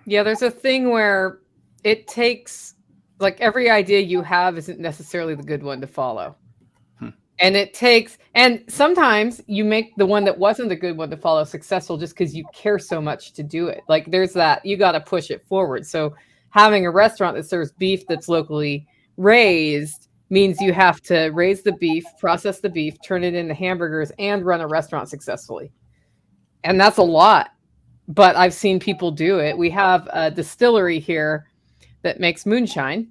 Yeah, there's a thing where it takes, like, every idea you have isn't necessarily the good one to follow. And sometimes you make the one that wasn't the good one to follow successful just because you care so much to do it. Like, there's that, you got to push it forward. So having a restaurant that serves beef that's locally raised means you have to raise the beef, process the beef, turn it into hamburgers, and run a restaurant successfully. And that's a lot, but I've seen people do it. We have a distillery here that makes moonshine,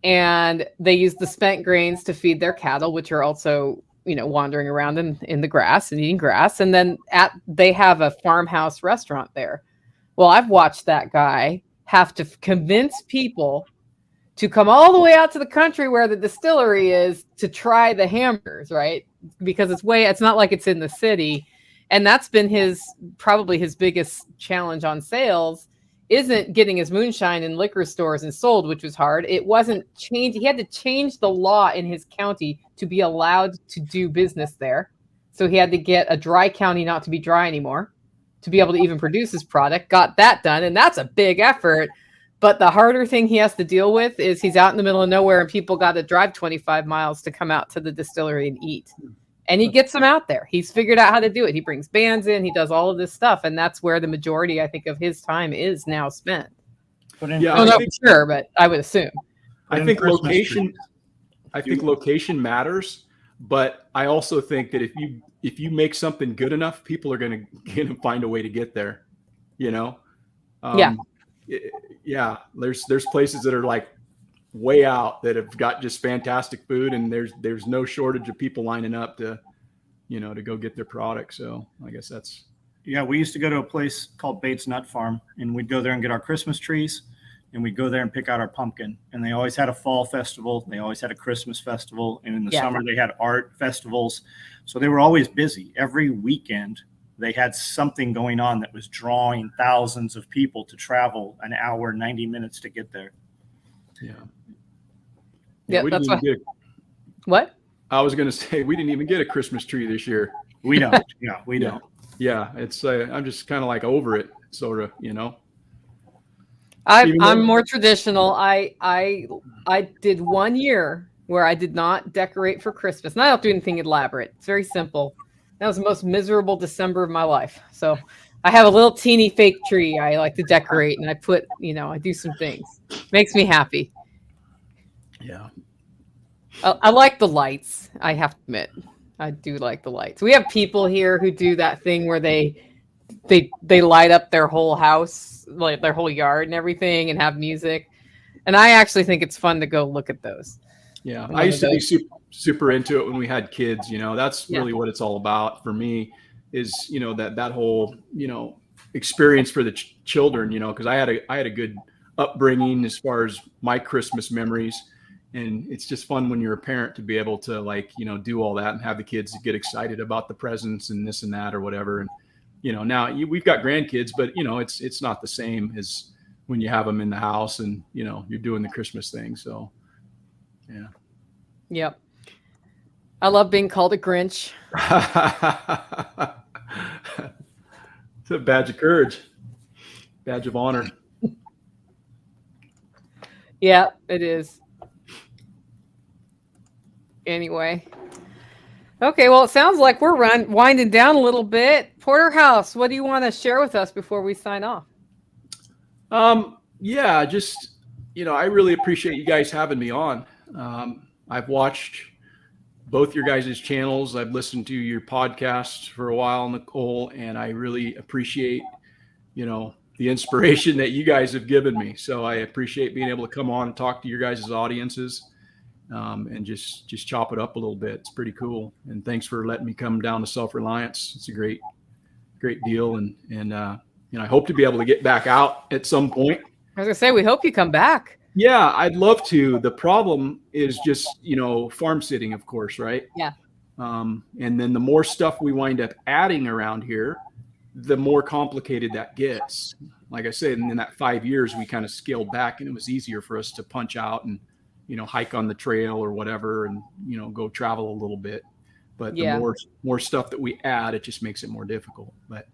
and they use the spent grains to feed their cattle, which are also, you know, wandering around in the grass and eating grass. And then they have a farmhouse restaurant there. Well, I've watched that guy have to convince people to come all the way out to the country where the distillery is to try the hamburgers, right? Because it's not like it's in the city. And that's been probably his biggest challenge on sales, isn't getting his moonshine in liquor stores and sold, which was hard. It wasn't changed. He had to change the law in his county to be allowed to do business there. So he had to get a dry county not to be dry anymore to be able to even produce his product. Got that done. And that's a big effort. But the harder thing he has to deal with is he's out in the middle of nowhere and people got to drive 25 miles to come out to the distillery and eat. And he gets them out there. He's figured out how to do it. He brings bands in. He does all of this stuff. And that's where the majority, I think, of his time is now spent. Yeah, I'm not sure, but I would assume. I think location matters. But I also think that if you make something good enough, people are going to find a way to get there, you know? Yeah. There's places that are like way out that have got just fantastic food, and there's no shortage of people lining up to go get their product. So I guess that's. Yeah, we used to go to a place called Bates Nut Farm, and we'd go there and get our Christmas trees, and we'd go there and pick out our pumpkin. And they always had a fall festival. They always had a Christmas festival. And in the summer, they had art festivals. So they were always busy. Every weekend, they had something going on that was drawing thousands of people to travel an hour, 90 minutes to get there. Yeah. Yeah, that's what? I was going to say, we didn't even get a Christmas tree this year. We don't. Yeah, we don't. Yeah, it's I'm just kind of like over it, sort of, I'm more traditional. I did 1 year where I did not decorate for Christmas, and I don't do anything elaborate. It's very simple. That was the most miserable December of my life. So I have a little teeny fake tree I like to decorate, and I put, I do some things. Makes me happy. Yeah. I like the lights. I have to admit, I do like the lights. We have people here who do that thing where they light up their whole house, like their whole yard and everything, and have music. And I actually think it's fun to go look at those. Yeah, I used to be super into it when we had kids. That's really what it's all about for me. Is that whole experience for the children. Because I had a good upbringing as far as my Christmas memories, and it's just fun when you're a parent to be able to do all that and have the kids get excited about the presents and this and that or whatever. And now we've got grandkids, but it's not the same as when you have them in the house and you're doing the Christmas thing. So yeah. Yep. I love being called a Grinch. It's a badge of courage, badge of honor. Yeah, it is. Anyway. Okay, well, it sounds like we're winding down a little bit. Porterhouse, what do you want to share with us before we sign off? Yeah, just, I really appreciate you guys having me on. I've watched both your guys' channels. I've listened to your podcasts for a while, Nicole, and I really appreciate, the inspiration that you guys have given me. So I appreciate being able to come on and talk to your guys' audiences, and just chop it up a little bit. It's pretty cool. And thanks for letting me come down to Self-reliance. It's a great deal. And I hope to be able to get back out at some point. I was gonna say, we hope you come back. Yeah, I'd love to. The problem is just, farm sitting, of course, right? Yeah. And then the more stuff we wind up adding around here, the more complicated that gets. Like I said, in that 5 years, we kind of scaled back, and it was easier for us to punch out and, hike on the trail or whatever, and, go travel a little bit. But the more stuff that we add, it just makes it more difficult. But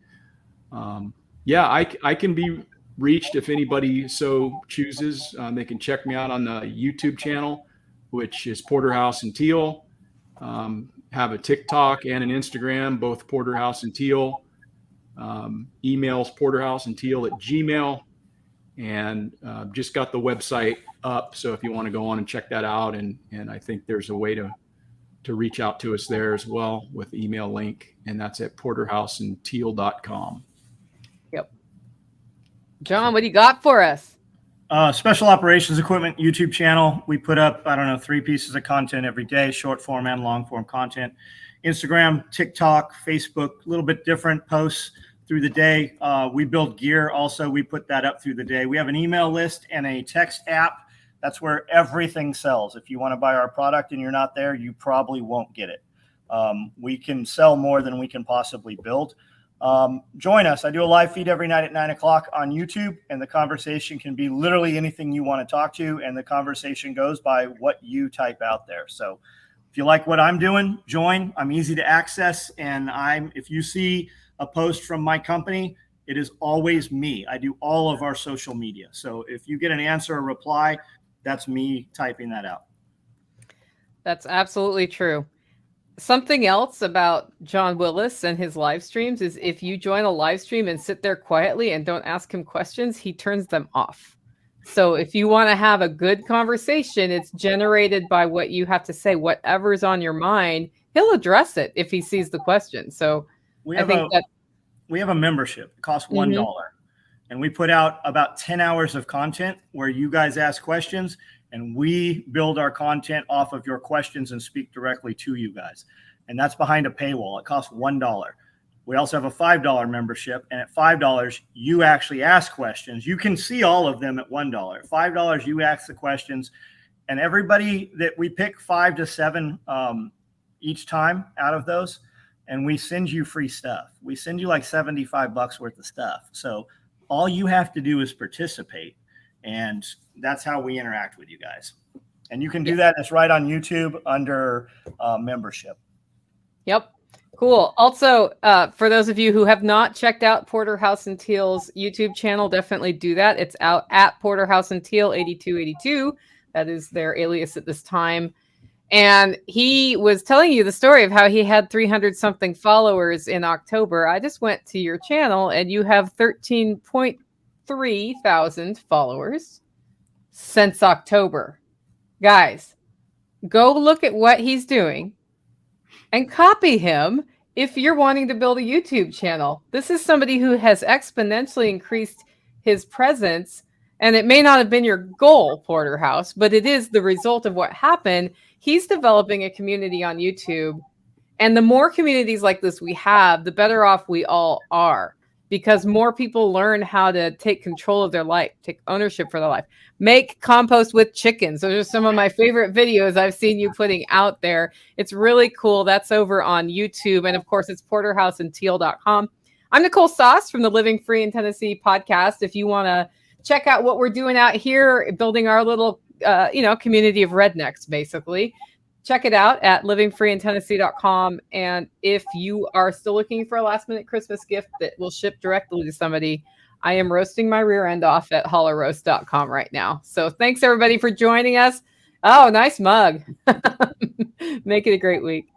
I can be reached if anybody so chooses. They can check me out on the YouTube channel, which is Porterhouse and Teal. Have a TikTok and an Instagram, both Porterhouse and Teal. Emails porterhouseandteal@gmail.com, and just got the website up. So if you want to go on and check that out, and I think there's a way to reach out to us there as well with email link, and that's at porterhouseandteal.com. Yep. John, what do you got for us? Special Operations Equipment YouTube channel. We put up, 3 pieces of content every day, short form and long form content. Instagram, TikTok, Facebook, a little bit different posts through the day. We build gear also. We put that up through the day. We have an email list and a text app. That's where everything sells. If you want to buy our product and you're not there, you probably won't get it. We can sell more than we can possibly build. Join us. I do a live feed every night at 9:00 on YouTube, and the conversation can be literally anything you want to talk to, and the conversation goes by what you type out there. So if you like what I'm doing, join. I'm easy to access, and if you see a post from my company, it is always me. I do all of our social media. So if you get an answer or reply, that's me typing that out. That's absolutely true. Something else about John Willis and his live streams is if you join a live stream and sit there quietly and don't ask him questions, he turns them off. So if you want to have a good conversation, it's generated by what you have to say, whatever's on your mind, he'll address it if he sees the question. So we have a membership. It costs $1. And we put out about 10 hours of content where you guys ask questions, and we build our content off of your questions and speak directly to you guys. And that's behind a paywall. It costs $1. We also have a $5 membership. And at $5, you actually ask questions. You can see all of them at $1. At $5, you ask the questions. And everybody that we pick 5 to 7 each time out of those, and we send you free stuff. We send you like $75 worth of stuff. So all you have to do is participate. And that's how we interact with you guys. And you can do that. It's right on YouTube under membership. Yep. Cool. Also, for those of you who have not checked out Porterhouse and Teal's YouTube channel, definitely do that. It's out at Porterhouse and Teal 8282. That is their alias at this time. And he was telling you the story of how he had 300 something followers in October. I just went to your channel and you have 13.3 thousand followers since October. Guys, go look at what he's doing and copy him if you're wanting to build a YouTube channel. This is somebody who has exponentially increased his presence. And it may not have been your goal, Porterhouse, but it is the result of what happened. He's developing a community on YouTube. And the more communities like this we have, the better off we all are, because more people learn how to take control of their life, take ownership for their life, make compost with chickens. Those are some of my favorite videos I've seen you putting out there. It's really cool. That's over on YouTube. And of course, it's porterhouseandteal.com. I'm Nicole Sauce from the Living Free in Tennessee podcast. If you want to check out what we're doing out here, building our little, community of rednecks, basically. Check it out at livingfreeintennessee.com. And if you are still looking for a last minute Christmas gift that will ship directly to somebody, I am roasting my rear end off at hollowroast.com right now. So thanks everybody for joining us. Oh, nice mug. Make it a great week.